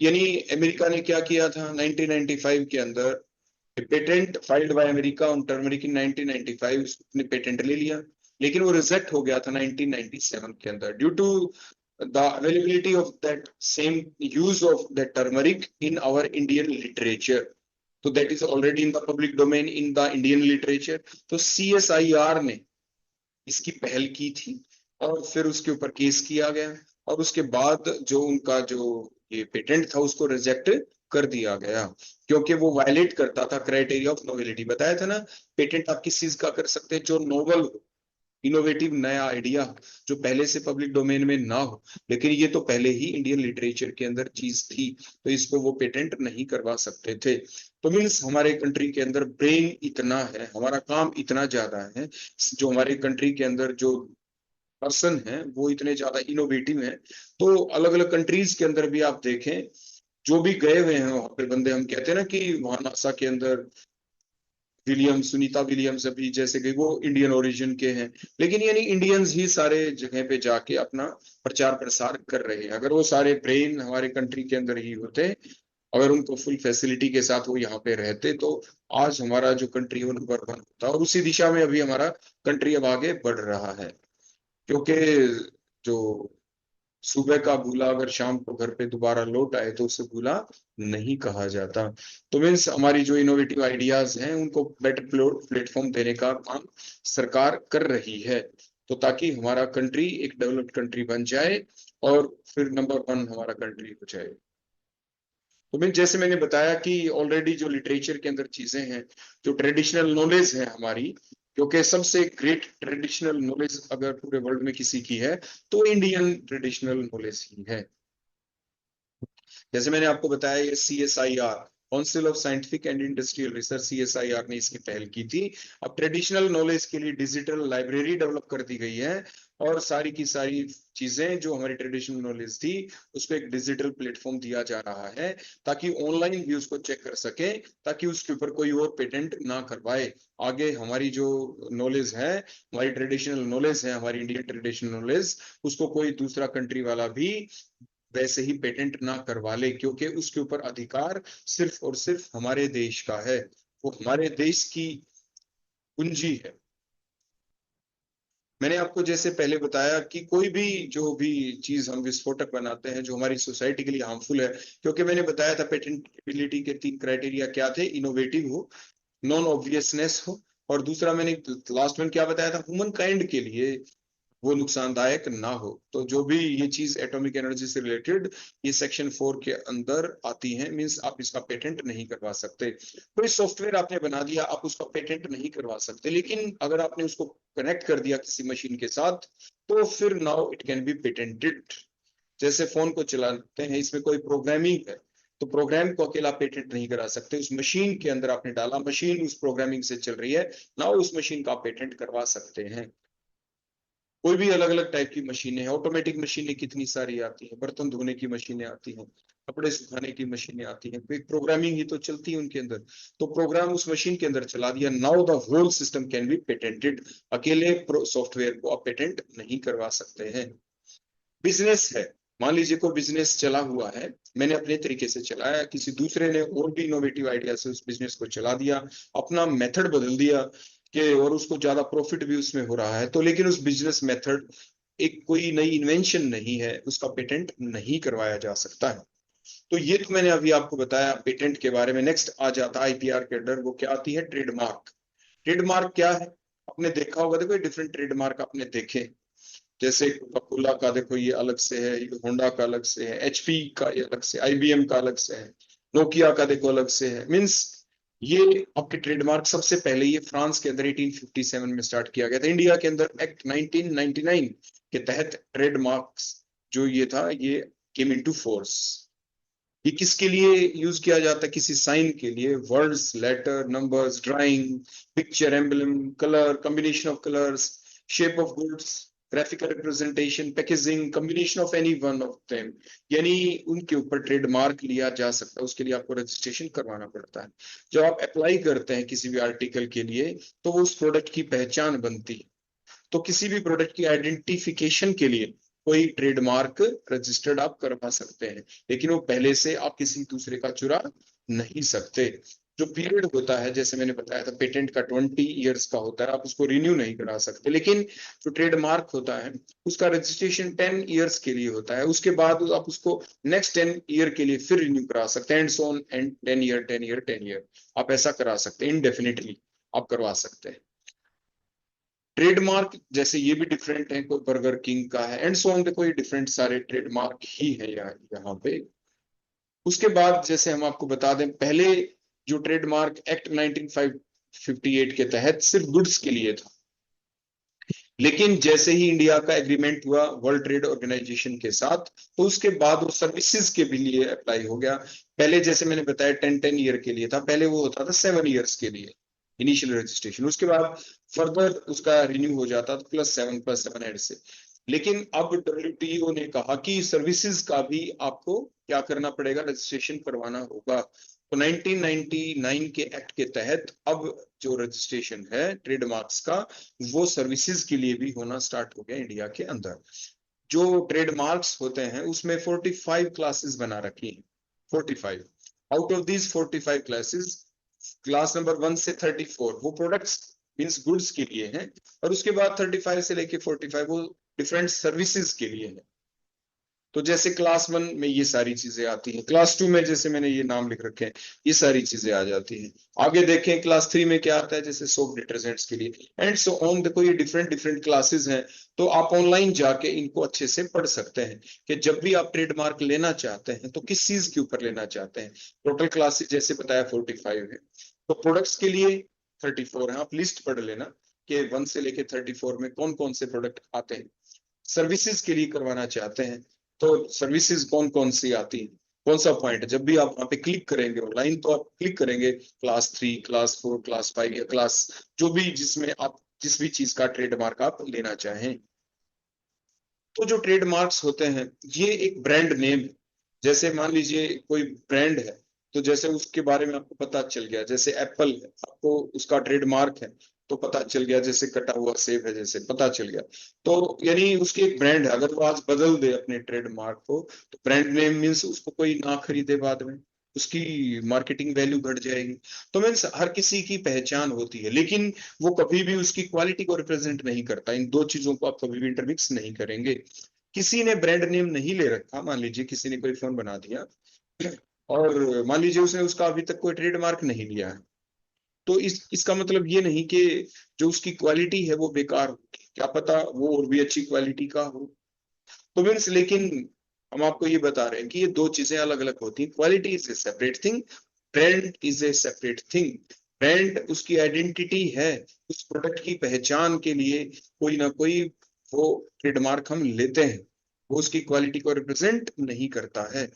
यानी अमेरिका ने क्या किया था 1995 के अंदर, patent filed by America on turmeric इन 1995, उसने पेटेंट ले लिया, लेकिन वो रिजेक्ट हो गया था 1997 के अंदर due to the availability of that same use of that turmeric in our Indian literature. तो that is already in the public domain in the Indian literature. तो CSIR ने इसकी पहल की थी और फिर उसके ऊपर केस किया गया, और उसके बाद जो उनका जो ये पेटेंट था उसको रिजेक्ट कर दिया गया, क्योंकि वो वायलेट करता था क्राइटेरिया ऑफ नोवेलिटी। बताया था ना, पेटेंट आप किस चीज का कर सकते हैं, जो नोवल हो, इनोवेटिव नया आइडिया, जो पहले से पब्लिक डोमेन में ना हो, लेकिन ये तो पहले ही इंडियन लिटरेचर के अंदर चीज थी, तो इसको वो पेटेंट नहीं करवा सकते थे। तो मीन्स हमारे कंट्री के अंदर ब्रेन इतना है, हमारा काम इतना ज्यादा है, जो हमारे कंट्री के अंदर जो पर्सन है वो इतने ज्यादा इनोवेटिव हैं। तो अलग अलग कंट्रीज के अंदर भी आप देखें, जो भी गए हुए हैं वहां पे बंदे, हम कहते हैं ना कि वहां नासा के अंदर विलियम्स, सुनीता विलियम्स अभी जैसे कि वो इंडियन ओरिजिन के हैं, लेकिन यानी इंडियंस ही सारे जगह पे जाके अपना प्रचार प्रसार कर रहे हैं। अगर वो सारे ब्रेन हमारे कंट्री के अंदर ही होते, अगर उनको फुल फैसिलिटी के साथ वो यहाँ पे रहते, तो आज हमारा जो कंट्री है वो नंबर 1 होता, और उसी दिशा में अभी हमारा कंट्री अब आगे बढ़ रहा है। क्योंकि जो सुबह का भूला अगर शाम को घर पे दोबारा लौट आए तो उसे भूला नहीं कहा जाता। तो मीन्स हमारी जो इनोवेटिव आइडियाज हैं उनको बेटर प्लेटफॉर्म देने का काम सरकार कर रही है, तो ताकि हमारा कंट्री एक डेवलप्ड कंट्री बन जाए और फिर नंबर 1 हमारा कंट्री हो जाए। तो मीन जैसे मैंने बताया कि ऑलरेडी जो लिटरेचर के अंदर चीजें हैं, जो ट्रेडिशनल नॉलेज है हमारी, क्योंकि सबसे ग्रेट ट्रेडिशनल नॉलेज अगर पूरे वर्ल्ड में किसी की है तो इंडियन ट्रेडिशनल नॉलेज ही है। जैसे मैंने आपको बताया, ये CSIR, council of scientific and industrial research, CSIR ने इसकी पहल की थी। अब ट्रेडिशनल नॉलेज के लिए डिजिटल लाइब्रेरी डेवलप कर दी गई है, और सारी की सारी चीजें जो हमारी ट्रेडिशनल नॉलेज थी उसको एक डिजिटल प्लेटफॉर्म दिया जा रहा है, ताकि ऑनलाइन भी उसको चेक कर सके, ताकि उसके ऊपर कोई और पेटेंट ना करवाए। आगे हमारी जो नॉलेज है, हमारी ट्रेडिशनल नॉलेज है, हमारी इंडियन ट्रेडिशनल नॉलेज, उसको कोई दूसरा कंट्री वाला भी वैसे ही पेटेंट ना करवा ले, क्योंकि उसके ऊपर अधिकार सिर्फ और सिर्फ हमारे देश का है, वो हमारे देश की कुंजी है। मैंने आपको जैसे पहले बताया कि कोई भी जो भी चीज हम विस्फोटक बनाते हैं जो हमारी सोसाइटी के लिए हार्मफुल है, क्योंकि मैंने बताया था पेटेंटेबिलिटी के 3 क्राइटेरिया क्या थे, इनोवेटिव हो, नॉन ऑब्वियसनेस हो, और दूसरा मैंने लास्ट में क्या बताया था, ह्यूमन काइंड के लिए वो नुकसानदायक ना हो। तो जो भी ये चीज एटॉमिक एनर्जी से रिलेटेड ये सेक्शन 4 के अंदर आती है, मींस आप इसका पेटेंट नहीं करवा सकते। कोई सॉफ्टवेयर आपने बना दिया, आप उसका पेटेंट नहीं करवा सकते, लेकिन अगर आपने उसको कनेक्ट कर दिया किसी मशीन के साथ, तो फिर now it can be patented. जैसे फोन को चलाते हैं, इसमें कोई प्रोग्रामिंग है, तो प्रोग्राम को अकेला पेटेंट नहीं करा सकते, उस मशीन के अंदर आपने डाला, मशीन उस प्रोग्रामिंग से चल रही है, नाउ उस मशीन का पेटेंट करवा सकते हैं। कोई भी अलग अलग टाइप की मशीनें हैं, ऑटोमेटिक मशीनें कितनी सारी आती हैं, बर्तन धोने की मशीनें आती हैं, कपड़े सुखाने की मशीनें आती हैं, कोई प्रोग्रामिंग ही तो चलती है उनके अंदर, तो प्रोग्राम उस मशीन के अंदर चला दिया, now the whole system can be patented. अकेले सॉफ्टवेयर को आप पेटेंट नहीं करवा सकते हैं। बिजनेस है, मान लीजिए कोई बिजनेस चला हुआ है, मैंने अपने तरीके से चलाया, किसी दूसरे ने और भी इनोवेटिव आइडिया से उस बिजनेस को चला दिया, अपना मेथड बदल दिया कि, और उसको ज्यादा प्रॉफिट भी उसमें हो रहा है, तो लेकिन उस बिजनेस मेथड एक कोई नई इन्वेंशन नहीं है, उसका पेटेंट नहीं करवाया जा सकता है। तो ये तो मैंने अभी आपको बताया पेटेंट के बारे में। नेक्स्ट आ जाता है IPR के अंडर, वो क्या आती है, ट्रेडमार्क। ट्रेडमार्क क्या है, आपने देखा होगा, देखो डिफरेंट ट्रेडमार्क आपने देखे, जैसे कोका का देखो ये अलग से है, ये होंडा का अलग से है, HP का ये अलग से, IBM का अलग से है, नोकिया का देखो अलग से है। मींस ये आपके ट्रेडमार्क सबसे पहले ये फ्रांस के अंदर 1857 में स्टार्ट किया गया था। इंडिया के अंदर एक्ट 1999 के तहत ट्रेडमार्क्स जो ये था ये केम इनटू फोर्स। ये किसके लिए यूज किया जाता है? किसी साइन के लिए, words, letter, numbers, drawing, picture, emblem, colour, combination of colours, shape of goods, graphical representation, packaging, combination of any one of them, यानी उनके ऊपर ट्रेडमार्क लिया जा सकता है। उसके लिए आपको रजिस्ट्रेशन करवाना पड़ता है। जब आप अप्लाई करते हैं किसी भी आर्टिकल के लिए तो वो उस प्रोडक्ट की पहचान बनती है। तो किसी भी प्रोडक्ट की आइडेंटिफिकेशन के लिए कोई ट्रेडमार्क रजिस्टर्ड आप करवा सकते हैं, लेकिन वो पहले से आप किसी दूसरे का चुरा नहीं सकते। जो पीरियड होता है, जैसे मैंने बताया था, पेटेंट का 20 ईयर्स का होता है, आप उसको रिन्यू नहीं करा सकते। लेकिन जो ट्रेडमार्क होता है उसका रजिस्ट्रेशन 10 ईयर्स के लिए होता है। उसके बाद आप उसको नेक्स्ट 10 ईयर के लिए फिर रिन्यू करा सकते हैं, and so on, and 10 year, 10 year, 10 year, आप ऐसा करा सकते हैं, इनडेफिनेटली आप करवा सकते हैं। ट्रेडमार्क जैसे ये भी डिफरेंट है, कोई बर्गर किंग का है, एंड सो ऑन, कोई डिफरेंट सारे ट्रेडमार्क ही है यहाँ पे। उसके बाद जैसे हम आपको बता दें, पहले जो ट्रेडमार्क एक्ट 1958 के तहत सिर्फ गुड्स के लिए था, लेकिन जैसे ही इंडिया का एग्रीमेंट हुआ वर्ल्ड ट्रेड ऑर्गेनाइजेशन के साथ, तो उसके बाद वो सर्विसेज के भी लिए अप्लाई हो गया। पहले जैसे मैंने बताया 10 ईयर के लिए था, पहले वो होता था 7 ईयर्स के लिए इनिशियल रजिस्ट्रेशन, उसके बाद फर्दर उसका रिन्यू हो जाता था +7 ऐड से। लेकिन अब डब्ल्यूटीओ ने कहा कि सर्विसेज का भी आपको क्या करना पड़ेगा, रजिस्ट्रेशन करवाना होगा। तो 1999 के एक्ट के तहत अब जो रजिस्ट्रेशन है ट्रेडमार्क्स का, वो सर्विसेज के लिए भी होना स्टार्ट हो गया इंडिया के अंदर। जो ट्रेडमार्क्स होते हैं उसमें 45 क्लासेस बना रखी हैं। 45 out of these 45 classes, class number 1 से 34 वो प्रोडक्ट्स मीन्स गुड्स के लिए हैं, और उसके बाद 35 से लेके 45 वो डिफरेंट सर्विसेज के लिए है। तो जैसे क्लास 1 में ये सारी चीजें आती हैं, क्लास 2 में जैसे मैंने ये नाम लिख रखे हैं ये सारी चीजें आ जाती हैं। आगे देखें क्लास 3 में क्या आता है, जैसे सोप डिटर्जेंट्स के लिए, एंड सो ऑन। देखो ये डिफरेंट डिफरेंट क्लासेस हैं। तो आप ऑनलाइन जाके इनको अच्छे से पढ़ सकते हैं कि जब भी आप ट्रेडमार्क लेना चाहते हैं तो किस चीज के ऊपर लेना चाहते हैं। टोटल क्लासेस जैसे बताया 45 है, तो प्रोडक्ट्स के लिए 34 है। आप लिस्ट पढ़ लेना कि 1 से लेके 34 में कौन कौन से प्रोडक्ट आते हैं। सर्विसेज के लिए करवाना चाहते हैं तो सर्विसेज कौन कौन सी आती है, कौन सा पॉइंट है। जब भी आप वहां पे क्लिक करेंगे ऑनलाइन, तो आप क्लिक करेंगे क्लास 3, क्लास 4, क्लास 5 या क्लास, जो भी जिसमें आप जिस भी चीज का ट्रेडमार्क आप लेना चाहें। तो जो ट्रेडमार्क्स होते हैं ये एक ब्रांड नेम है। जैसे मान लीजिए कोई ब्रांड है, तो जैसे उसके बारे में आपको पता चल गया, जैसे एप्पल है, आपको उसका ट्रेडमार्क है तो पता चल गया, जैसे कटा हुआ सेब है जैसे पता चल गया। तो यानी उसकी एक ब्रांड है, अगर वो आज बदल दे अपने ट्रेडमार्क को, तो ब्रांड नेम मीन्स उसको कोई ना खरीदे बाद में, उसकी मार्केटिंग वैल्यू घट जाएगी। तो मीन्स हर किसी की पहचान होती है, लेकिन वो कभी भी उसकी क्वालिटी को रिप्रेजेंट नहीं करता। इन दो चीजों को आप कभी भी इंटरमिक्स नहीं करेंगे। किसी ने ब्रांड नेम नहीं ले रखा, मान लीजिए किसी ने कोई फोन बना दिया और मान लीजिए उसने उसका अभी तक कोई ट्रेडमार्क नहीं लिया है, तो इसका मतलब ये नहीं कि जो उसकी क्वालिटी है वो बेकार होगी, क्या पता वो और भी अच्छी क्वालिटी का हो। तो मीन्स, लेकिन हम आपको ये बता रहे हैं कि ये दो चीजें अलग अलग होती हैं। Quality is a separate thing, brand is a separate thing. Brand उसकी आइडेंटिटी है, उस प्रोडक्ट की पहचान के लिए कोई ना कोई वो ट्रेडमार्क हम लेते हैं, वो उसकी क्वालिटी को रिप्रेजेंट नहीं करता है।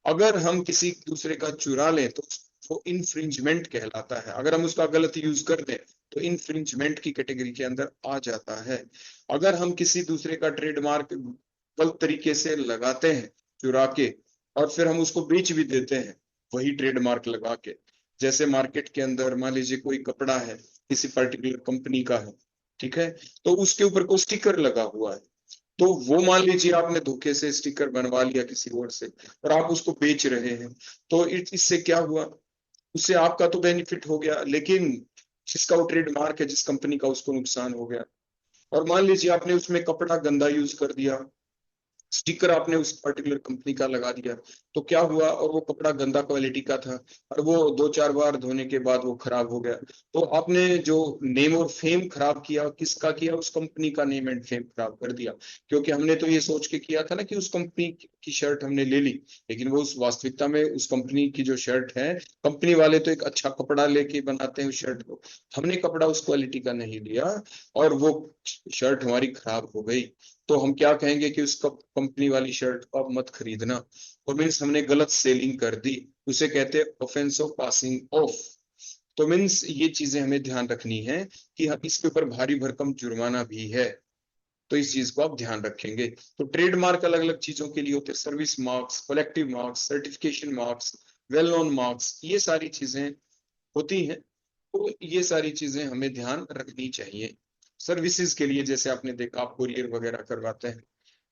अगर हम किसी दूसरे का चुरा लें तो वो इन्फ्रिंजमेंट कहलाता है। अगर हम उसका गलत यूज कर दें तो इन्फ्रिंजमेंट की कैटेगरी के अंदर आ जाता है। अगर हम किसी दूसरे का ट्रेडमार्क गलत तरीके से लगाते हैं चुरा के, और फिर हम उसको बेच भी देते हैं वही ट्रेडमार्क लगा के, जैसे मार्केट के अंदर मान लीजिए कोई कपड़ा है किसी पर्टिकुलर कंपनी का है, ठीक है, तो उसके ऊपर कोई स्टिकर लगा हुआ है, तो वो मान लीजिए आपने धोखे से स्टिकर बनवा लिया किसी और से और आप उसको बेच रहे हैं, तो इससे क्या हुआ, उससे आपका तो बेनिफिट हो गया, लेकिन जिसका वो ट्रेडमार्क है जिस कंपनी का, उसको नुकसान हो गया। और मान लीजिए आपने उसमें कपड़ा गंदा यूज कर दिया, स्टिकर आपने उस पर्टिकुलर कंपनी का लगा दिया, तो क्या हुआ, और वो कपड़ा गंदा क्वालिटी का था और वो 2-4 बार धोने के बाद वो खराब हो गया। तो आपने जो नेम और फेम खराब किया, किसका किया, उस कंपनी का नेम एंड फेम खराब कर दिया। क्योंकि हमने तो ये सोच के किया था ना कि उस कंपनी की शर्ट हमने ले ली, लेकिन वो उस वास्तविकता में उस कंपनी की जो शर्ट है, कंपनी वाले तो एक अच्छा कपड़ा लेके बनाते हैं उस शर्ट को, हमने कपड़ा उस क्वालिटी का नहीं लिया और वो शर्ट हमारी खराब हो गई। तो हम क्या कहेंगे कि उस कंपनी वाली शर्ट को आप मत खरीदना। और मीन्स हमने गलत सेलिंग कर दी, उसे कहते हैं ऑफेंस ऑफ पासिंग ऑफ। तो मीन्स ये चीजें हमें ध्यान रखनी है कि हम इसके ऊपर भारी भरकम जुर्माना भी है, तो इस चीज को आप ध्यान रखेंगे। तो ट्रेडमार्क अलग अलग चीजों के लिए होते हैं, service marks, collective marks, certification marks, well known marks, ये सारी चीजें होती हैं। तो ये सारी चीजें हमें ध्यान रखनी चाहिए। सर्विसेज के लिए जैसे आपने देखा, आप कुरियर वगैरह करवाते हैं,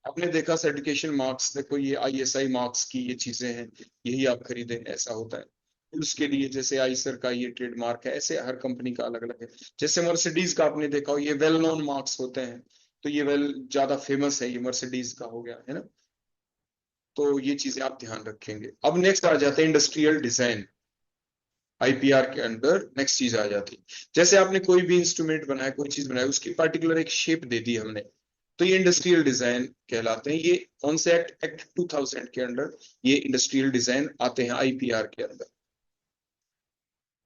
आपने देखा सर्टिफिकेशन मार्क्स, देखो ये आईएसआई मार्क्स की ये चीजें हैं, यही आप खरीदें, ऐसा होता है। उसके लिए जैसे आइसर का ये ट्रेडमार्क है, ऐसे हर कंपनी का अलग अलग है। जैसे मर्सिडीज का आपने देखा हो, ये वेल नोन मार्क्स होते हैं, तो ये वेल ज्यादा फेमस है, ये मर्सिडीज का हो गया है ना। तो ये चीजें आप ध्यान रखेंगे। अब नेक्स्ट आ जाते हैं इंडस्ट्रियल डिजाइन। आईपीआर के अंडर नेक्स्ट चीज आ जाती है, जैसे आपने कोई भी इंस्ट्रूमेंट बनाया, कोई चीज बनाया, उसकी पर्टिकुलर एक शेप दे दी हमने, तो ये इंडस्ट्रियल डिजाइन कहलाते हैं। ये कौन से एक्ट, एक्ट 2000 के अंडर ये इंडस्ट्रियल डिजाइन आते हैं आईपीआर के अंदर।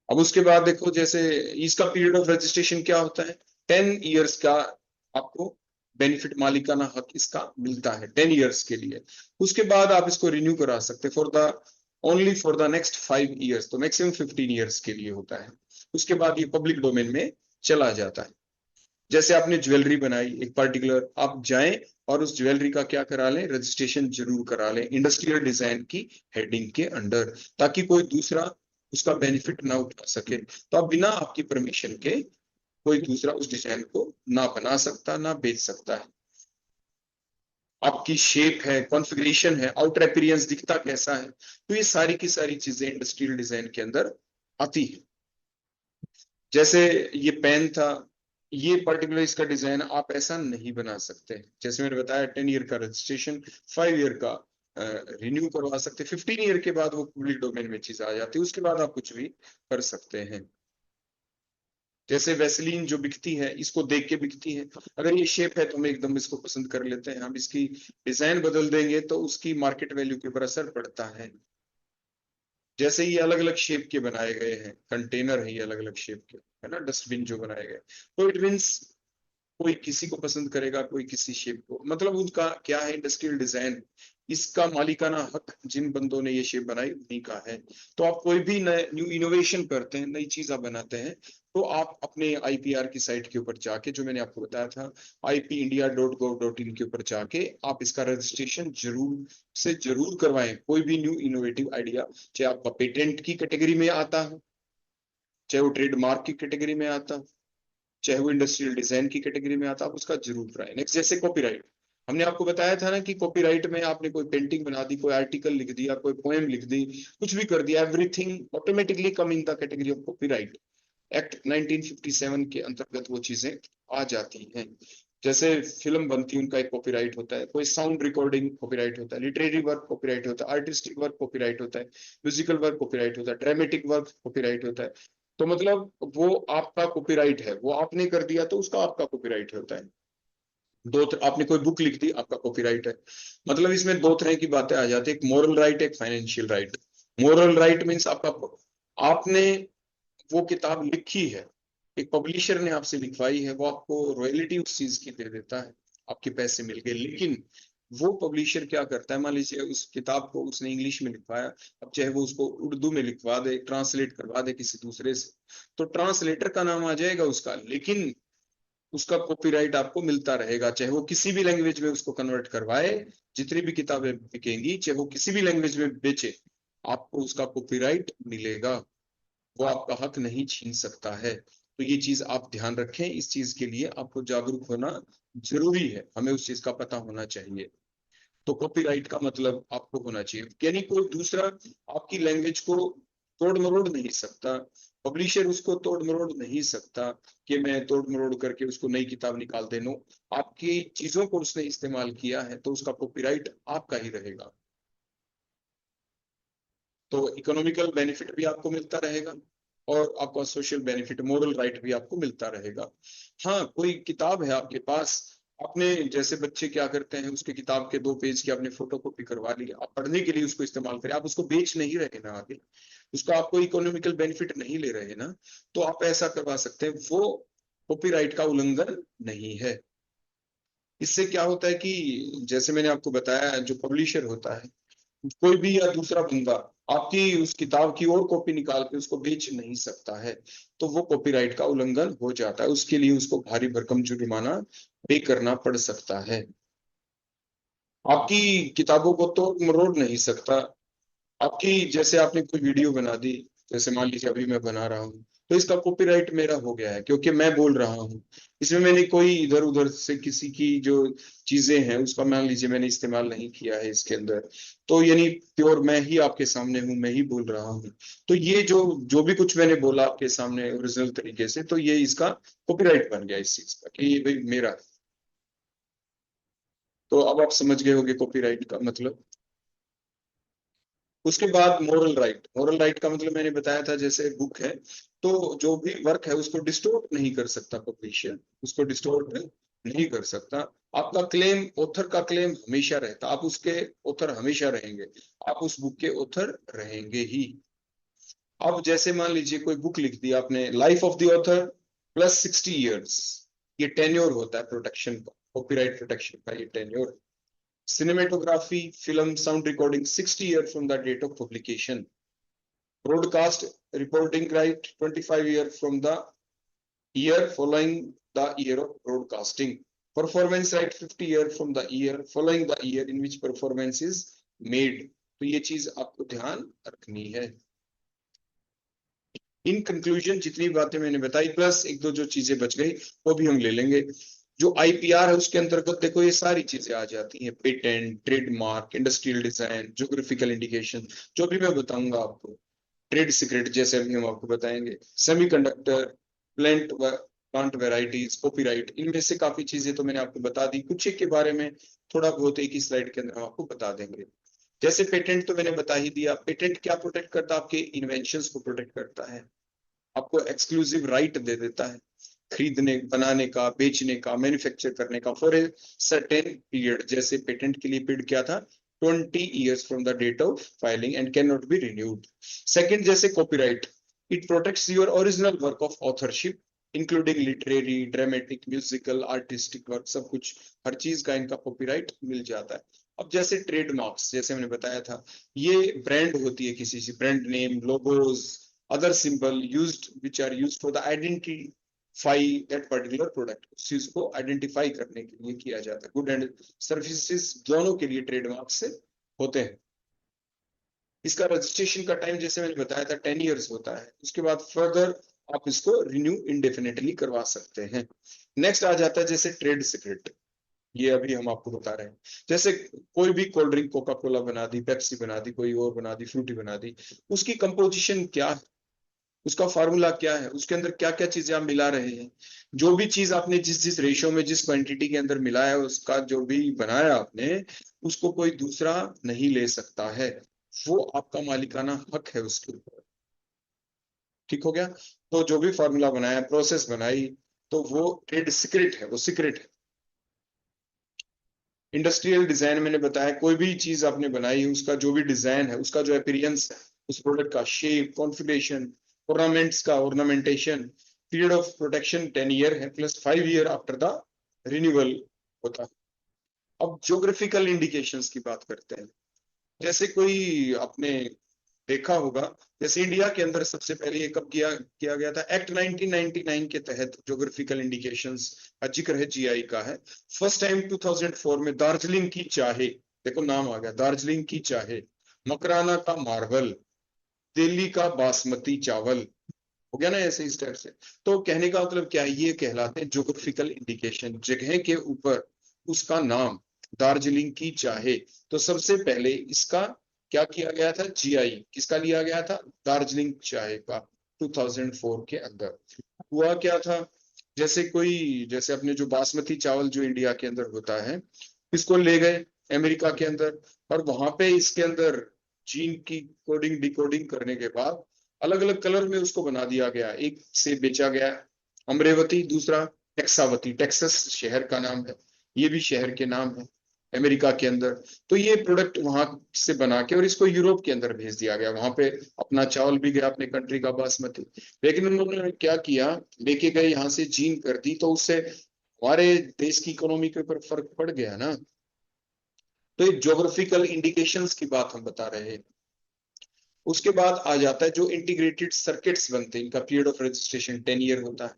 अब उसके बाद देखो, जैसे इसका पीरियड ऑफ रजिस्ट्रेशन क्या होता है, 10 ईयर्स का आपको बेनिफिट, मालिकाना हक इसका मिलता है 10 ईयर्स के लिए। उसके बाद आप इसको रिन्यू करा सकते हैं for the only for the next 5 years, तो मैक्सिमम 15 ईयर्स के लिए होता है। उसके बाद ये पब्लिक डोमेन में चला जाता है। जैसे आपने ज्वेलरी बनाई एक पर्टिकुलर, आप जाएं और उस ज्वेलरी का क्या करा लें, रजिस्ट्रेशन जरूर करा लें इंडस्ट्रियल डिजाइन की हेडिंग के अंडर, ताकि कोई दूसरा उसका बेनिफिट ना उठा सके। तो आप बिना आपकी परमिशन के कोई दूसरा उस डिजाइन को ना बना सकता, ना बेच सकता है। आपकी शेप है, कॉन्फ़िगरेशन है, आउटर अपीयरेंस दिखता कैसा है, तो ये सारी की सारी चीजें इंडस्ट्रियल डिजाइन के अंदर आती है। जैसे ये पेन था, ये पर्टिकुलर इसका डिजाइन आप ऐसा नहीं बना सकते। जैसे मैंने बताया 10 ईयर का रजिस्ट्रेशन, 5 ईयर का रिन्यू करवा सकते, 15 ईयर के बाद वो पब्लिक डोमेन में चीज आ जाती है, उसके बाद आप कुछ भी कर सकते हैं। जैसे वैसलीन जो बिकती है, इसको देख के बिकती है, अगर ये शेप है तो हम एकदम इसको पसंद कर लेते हैं, हम इसकी डिजाइन बदल देंगे तो उसकी मार्केट वैल्यू के ऊपर असर पड़ता है। जैसे ये अलग अलग शेप के बनाए गए हैं, कंटेनर है ये अलग अलग शेप के, है ना, डस्टबिन जो बनाए गए, तो इट मीन्स कोई किसी को पसंद करेगा, कोई किसी शेप को, मतलब उनका क्या है, इंडस्ट्रियल डिजाइन, इसका मालिकाना हक जिन बंदों ने ये शेप बनाई उन्हीं का है। तो आप कोई भी नए न्यू इनोवेशन करते हैं, नई चीज आप बनाते हैं, तो आप अपने आईपीआर की साइट के ऊपर जाके, जो मैंने आपको बताया था ipindia.gov.in के ऊपर जाके आप इसका रजिस्ट्रेशन जरूर से जरूर करवाएं। कोई भी न्यू इनोवेटिव आइडिया, चाहे आपका पेटेंट की कैटेगरी में आता है, चाहे वो ट्रेडमार्क की कैटेगरी में आता है, चाहे वो इंडस्ट्रियल डिजाइन की कैटेगरी में आता है, आप उसका जरूर कराएं। नेक्स्ट, जैसे कॉपीराइट, हमने आपको बताया था ना कि कॉपीराइट में आपने कोई पेंटिंग बना दी, कोई आर्टिकल लिख दिया, कोई पोएम लिख दी, कुछ भी कर दिया, everything automatically come in the category of copyright. Act 1957 के अंतर्गत वो चीजें आ जाती हैं। जैसे फिल्म बनती है, उनका एक कॉपीराइट होता है, कोई साउंड रिकॉर्डिंग कॉपीराइट होता है, लिटरेरी वर्क कॉपीराइट होता है, आर्टिस्टिक वर्क कॉपीराइट होता है, म्यूजिकल वर्क कॉपीराइट होता है, ड्रामेटिक वर्क कॉपीराइट होता है। तो मतलब वो आपका कॉपीराइट है, वो आपने कर दिया तो उसका आपका कॉपीराइट होता है। आपने कोई बुक लिख दी, आपका कॉपीराइट है। मतलब इसमें दो तरह की बातें आ जाती है, एक मोरल राइट, एक financial right. Moral right means आपका, आपने वो किताब लिखी है, एक पब्लिशर ने आपसे लिखवाई है, वो आपको रॉयल्टी उस चीज की दे देता है, आपके पैसे मिल गए। लेकिन वो पब्लिशर क्या करता है, मान लीजिए उस किताब को उसने इंग्लिश में लिखवाया, अब चाहे वो उसको उर्दू में लिखवा दे, ट्रांसलेट करवा दे किसी दूसरे से, तो ट्रांसलेटर का नाम आ जाएगा उसका, लेकिन उसका कॉपीराइट आपको मिलता रहेगा, चाहे वो किसी भी लैंग्वेज में उसको कन्वर्ट करवाए। जितनी भी किताबें बिकेंगी, चाहे वो किसी भी लैंग्वेज में बेचे, आपको उसका कॉपीराइट मिलेगा, वो आपका हक नहीं छीन सकता है। तो ये चीज आप ध्यान रखें, इस चीज के लिए आपको जागरूक होना जरूरी है, हमें उस चीज का पता होना चाहिए। तो कॉपीराइट का मतलब आपको होना चाहिए, यानी कोई दूसरा आपकी लैंग्वेज को तोड़ मरोड़ नहीं सकता, पब्लिशर उसको तोड़ मरोड़ नहीं सकता कि मैं तोड़ मरोड़ करके उसको नई किताब निकाल दे। नो, आपकी चीजों को उसने इस्तेमाल किया है तो उसका कॉपीराइट आपका ही रहेगा। तो इकोनॉमिकल बेनिफिट भी आपको मिलता रहेगा, और आपका सोशल बेनिफिट, मोरल राइट भी आपको मिलता रहेगा। हाँ, कोई किताब है आपके पास, आपने, जैसे बच्चे क्या करते हैं, उसके किताब के 2 पेज की आपने फोटो कॉपी करवा ली, आप पढ़ने के लिए उसको इस्तेमाल करें, आप उसको बेच नहीं रहे ना आगे, उसका आप कोई इकोनॉमिकल बेनिफिट नहीं ले रहे ना, तो आप ऐसा करवा सकते हैं, वो कॉपीराइट का उल्लंघन नहीं है। इससे क्या होता है कि जैसे मैंने आपको बताया, जो पब्लिशर होता है कोई भी या दूसरा बंदा आपकी उस किताब की और कॉपी निकाल के उसको बेच नहीं सकता है, तो वो कॉपीराइट का उल्लंघन हो जाता है, उसके लिए उसको भारी भरकम जुर्माना पे करना पड़ सकता है। आपकी किताबों को तो मरोड़ नहीं सकता। आपकी जैसे आपने कोई वीडियो बना दी, जैसे मान लीजिए अभी मैं बना रहा हूँ, तो इसका कॉपीराइट मेरा हो गया है क्योंकि मैं बोल रहा हूँ। इसमें मैंने कोई इधर उधर से किसी की जो चीजें हैं उसका मान लीजिए मैंने इस्तेमाल नहीं किया है इसके अंदर, तो यानी प्योर मैं ही आपके सामने हूँ, मैं ही बोल रहा हूँ। तो ये जो जो भी कुछ मैंने बोला आपके सामने ओरिजिनल तरीके से, तो ये इसका कॉपीराइट बन गया इस चीज का कि ये भाई मेरा है। तो अब आप समझ गए होंगे कॉपीराइट का मतलब। उसके बाद मोरल राइट। मोरल राइट का मतलब मैंने बताया था, जैसे बुक है तो जो भी वर्क है उसको डिस्टोर्ट नहीं कर सकता पब्लिशर, उसको डिस्टोर्ट नहीं कर सकता। आपका क्लेम, ऑथर का क्लेम हमेशा रहता, आप उसके ऑथर हमेशा रहेंगे, आप उस बुक के ऑथर रहेंगे ही। अब जैसे मान लीजिए कोई बुक लिख दी आपने, life of the author plus 60 years, ये टेन्योर होता है प्रोटेक्शन का, कॉपीराइट प्रोटेक्शन का ये tenure. Cinematography, film, sound recording 60 years from the date of publication. Broadcast reporting right 25 years from the year following the year of broadcasting. Performance right 50 years from the year following the year in which performance is made. तो ये चीज आपको ध्यान रखनी है। In conclusion जितनी बातें मैंने बताई प्लस एक दो जो चीजें बच गई वो भी हम ले लेंगे। जो आईपीआर है उसके अंतर्गत देखो ये सारी चीजें आ जाती हैं, patent, trademark, industrial design, geographical indication, जो भी मैं बताऊंगा आपको, ट्रेड सीक्रेट जैसे अभी हम आपको बताएंगे, semiconductor, plant plant varieties, copyright, इनमें से काफी चीजें तो मैंने आपको बता दी, कुछ एक के बारे में थोड़ा बहुत एक ही स्लाइड के अंदर हम आपको बता देंगे। जैसे पेटेंट तो मैंने बता ही दिया। पेटेंट क्या प्रोटेक्ट करता है? आपके इन्वेंशंस को प्रोटेक्ट करता है, आपको एक्सक्लूसिव राइट दे देता है खरीदने, बनाने का, बेचने का, मैन्युफैक्चर करने का फॉर ए सर्टेन पीरियड। जैसे पेटेंट के लिए पीरियड क्या था? 20 years from the date of filing and can not be renewed. Second, जैसे copyright, it protects your original work of authorship including literary, dramatic, musical, artistic work, सब कुछ, हर चीज का इनका कॉपीराइट मिल जाता है। अब जैसे ट्रेडमार्क्स, जैसे मैंने बताया था, ये ब्रांड होती है किसी से, brand name, logos, other symbol used which are used for the identify that particular product, उस चीज को आइडेंटिफाई करने के लिए किया जाता है। गुड एंड सर्विसेज दोनों के लिए ट्रेडमार्क से होते हैं। इसका रजिस्ट्रेशन का टाइम जैसे मैंने बताया था 10 years होता है, उसके बाद फर्दर आप इसको रिन्यू इंडेफिनेटली करवा सकते हैं। नेक्स्ट आ जाता है जैसे ट्रेड सीक्रेट, ये अभी हम आपको बता रहे हैं। जैसे कोई भी कोल्ड ड्रिंक, कोका कोला बना दी, पेप्सी बना दी, कोई और बना दी, फ्रूटी बना दी, उसकी कंपोजिशन क्या है, उसका फार्मूला क्या है, उसके अंदर क्या क्या चीजें आप मिला रहे हैं, जो भी चीज आपने जिस जिस रेशो में, जिस क्वांटिटी के अंदर मिलाया है, उसका जो भी बनाया आपने, उसको कोई दूसरा नहीं ले सकता है, वो आपका मालिकाना हक है उसके ऊपर। ठीक हो गया? तो जो भी फार्मूला बनाया, प्रोसेस बनाई, तो वो ट्रेड सीक्रेट है, वो सीक्रेट है। इंडस्ट्रियल डिजाइन मैंने बताया, कोई भी चीज आपने बनाई, उसका जो भी डिजाइन है, उसका जो अपीयरेंस है, उस प्रोडक्ट का शेप, कॉन्फ़िगरेशन, ऑर्नामेंट्स का ornamentation, period of protection 10 year है plus 5 year after the renewal होता है। अब ज्योग्राफिकल इंडिकेशंस की बात करते हैं। जैसे कोई आपने देखा होगा, जैसे इंडिया के अंदर सबसे पहले ये कब किया किया गया था? एक्ट 1999 के तहत ज्योग्राफिकल इंडिकेशंस का जिक्र है, जीआई का है। फर्स्ट टाइम 2004 में दार्जिलिंग की चाहे, देखो नाम आ गया, दार्जिलिंग की चाहे, मकराना का मार्बल, दिल्ली का बासमती चावल, हो गया ना ऐसे इस टाइप से। तो कहने का मतलब क्या है? ये कहलाते हैं ज्योग्राफिकल इंडिकेशन, जगह के ऊपर उसका नाम। दार्जिलिंग की चाहे, तो सबसे पहले इसका क्या किया गया था? जीआई किसका लिया गया था? दार्जिलिंग चाय का, 2004 के अंदर। हुआ क्या था? जैसे कोई, जैसे अपने जो बासमती चावल जो इंडिया के अंदर होता है, इसको ले गए अमेरिका के अंदर, और वहां पे इसके अंदर जीन की कोडिंग डिकोडिंग करने के बाद अलग अलग कलर में उसको बना दिया गया, एक से बेचा गया अमरेवती, दूसरा टेक्सावती, टेक्सास शहर का नाम है, ये भी शहर के नाम है अमेरिका के अंदर। तो ये प्रोडक्ट वहां से बना के और इसको यूरोप के अंदर भेज दिया गया, वहां पे अपना चावल भी गया अपने कंट्री का बासमती। लेकिन उन्होंने क्या किया, लेके गए यहाँ से जीन कर दी, तो उससे हमारे देश की इकोनॉमी के ऊपर फर्क पड़ गया ना। तो ये ज्योग्राफिकल इंडिकेशंस की बात हम बता रहे हैं। उसके बाद आ जाता है जो इंटीग्रेटेड सर्किट्स बनते हैं, इनका पीरियड ऑफ रजिस्ट्रेशन 10 ईयर होता है।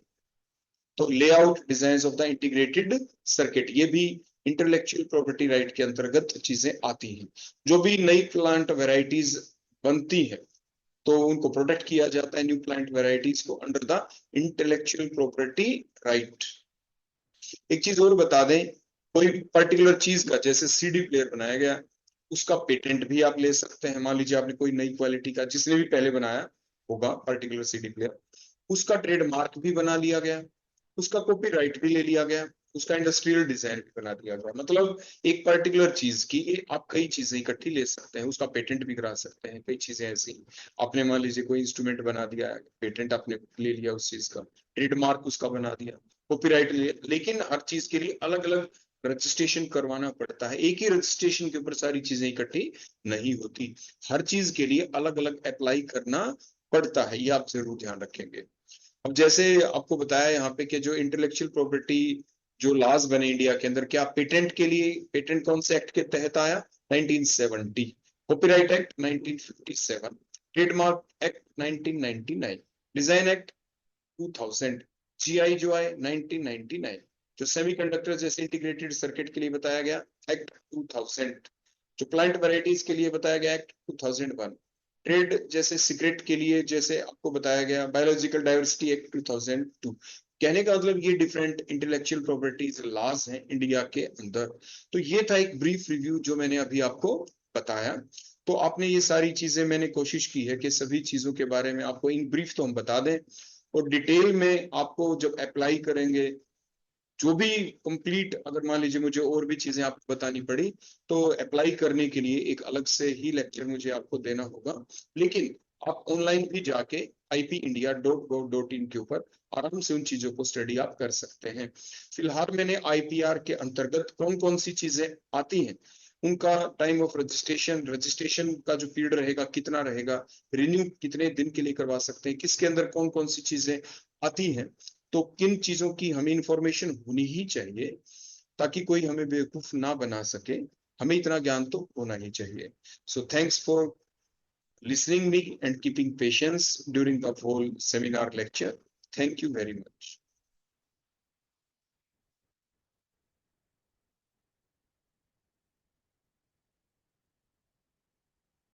तो layout design of the integrated circuit, ये भी इंटेलेक्चुअल प्रॉपर्टी राइट के अंतर्गत चीजें आती हैं। जो भी नई प्लांट वेराइटीज बनती है तो उनको प्रोटेक्ट किया जाता है, न्यू प्लांट वेराइटीज को, under the intellectual property right. एक चीज और बता दें, कोई पर्टिकुलर चीज का जैसे सीडी प्लेयर बनाया गया, उसका पेटेंट भी आप ले सकते हैं। मान लीजिए आपने कोई नई क्वालिटी का, जिसने भी पहले बनाया होगा पर्टिकुलर सीडी प्लेयर, उसका ट्रेडमार्क भी बना लिया गया, उसका कॉपीराइट भी ले लिया गया, उसका इंडस्ट्रियल डिजाइन भी बना दिया गया। मतलब एक पर्टिकुलर चीज की आप कई चीजें इकट्ठी ले सकते हैं, उसका पेटेंट भी करा सकते हैं। कई चीजें ऐसी, आपने मान लीजिए कोई इंस्ट्रूमेंट बना दिया है, पेटेंट आपने ले लिया उस चीज का, ट्रेडमार्क उसका बना दिया, कॉपीराइट ले, लेकिन हर चीज के लिए अलग अलग रजिस्ट्रेशन करवाना पड़ता है। एक ही रजिस्ट्रेशन के ऊपर सारी चीजें इकट्ठी नहीं होती, हर चीज के लिए अलग अलग अप्लाई करना पड़ता है, ये आप जरूर ध्यान रखेंगे। अब जैसे आपको बताया यहाँ पे कि जो इंटेलेक्चुअल प्रॉपर्टी जो लॉज बने इंडिया के अंदर, क्या पेटेंट के लिए, पेटेंट कौन से एक्ट के तहत आया? 1970, copyright act 1957, trademark act 1999, design act 2000, GI जो आए 1999, जो सेमीकंडक्टर जैसे इंटीग्रेटेड सर्किट के लिए बताया गया एक्ट 2000, जो प्लांट वैरायटीज के लिए बताया गया एक्ट 2001, ट्रेड जैसे सिगरेट के लिए जैसे आपको बताया गया बायोलॉजिकल डाइवर्सिटी एक्ट 2002। कहने का मतलब ये डिफरेंट इंटेलेक्चुअल प्रॉपर्टीज लॉज हैं इंडिया के अंदर। तो ये था एक ब्रीफ रिव्यू जो मैंने अभी आपको बताया। तो आपने ये सारी चीजें, मैंने कोशिश की है कि सभी चीजों के बारे में आपको इन ब्रीफ तो हम बता दें, और डिटेल में आपको जब अप्लाई करेंगे, जो भी कंप्लीट, अगर मान लीजिए मुझे और भी चीजें आपको बतानी पड़ी तो अप्लाई करने के लिए एक अलग से ही लेक्चर मुझे आपको देना होगा। लेकिन आप ऑनलाइन भी जाके ipindia.gov.in के ऊपर आराम से उन चीजों को स्टडी आप कर सकते हैं। फिलहाल मैंने आईपीआर के अंतर्गत कौन कौन सी चीजें आती हैं, उनका टाइम ऑफ रजिस्ट्रेशन, रजिस्ट्रेशन का जो पीरियड रहेगा कितना रहेगा, रिन्यू कितने दिन के लिए करवा सकते हैं, किसके अंदर कौन कौन सी चीजें आती हैं, तो किन चीजों की हमें इंफॉर्मेशन होनी ही चाहिए ताकि कोई हमें बेवकूफ ना बना सके, हमें इतना ज्ञान तो होना ही चाहिए। So thanks for listening me and keeping patience during the whole seminar lecture. Thank you very much.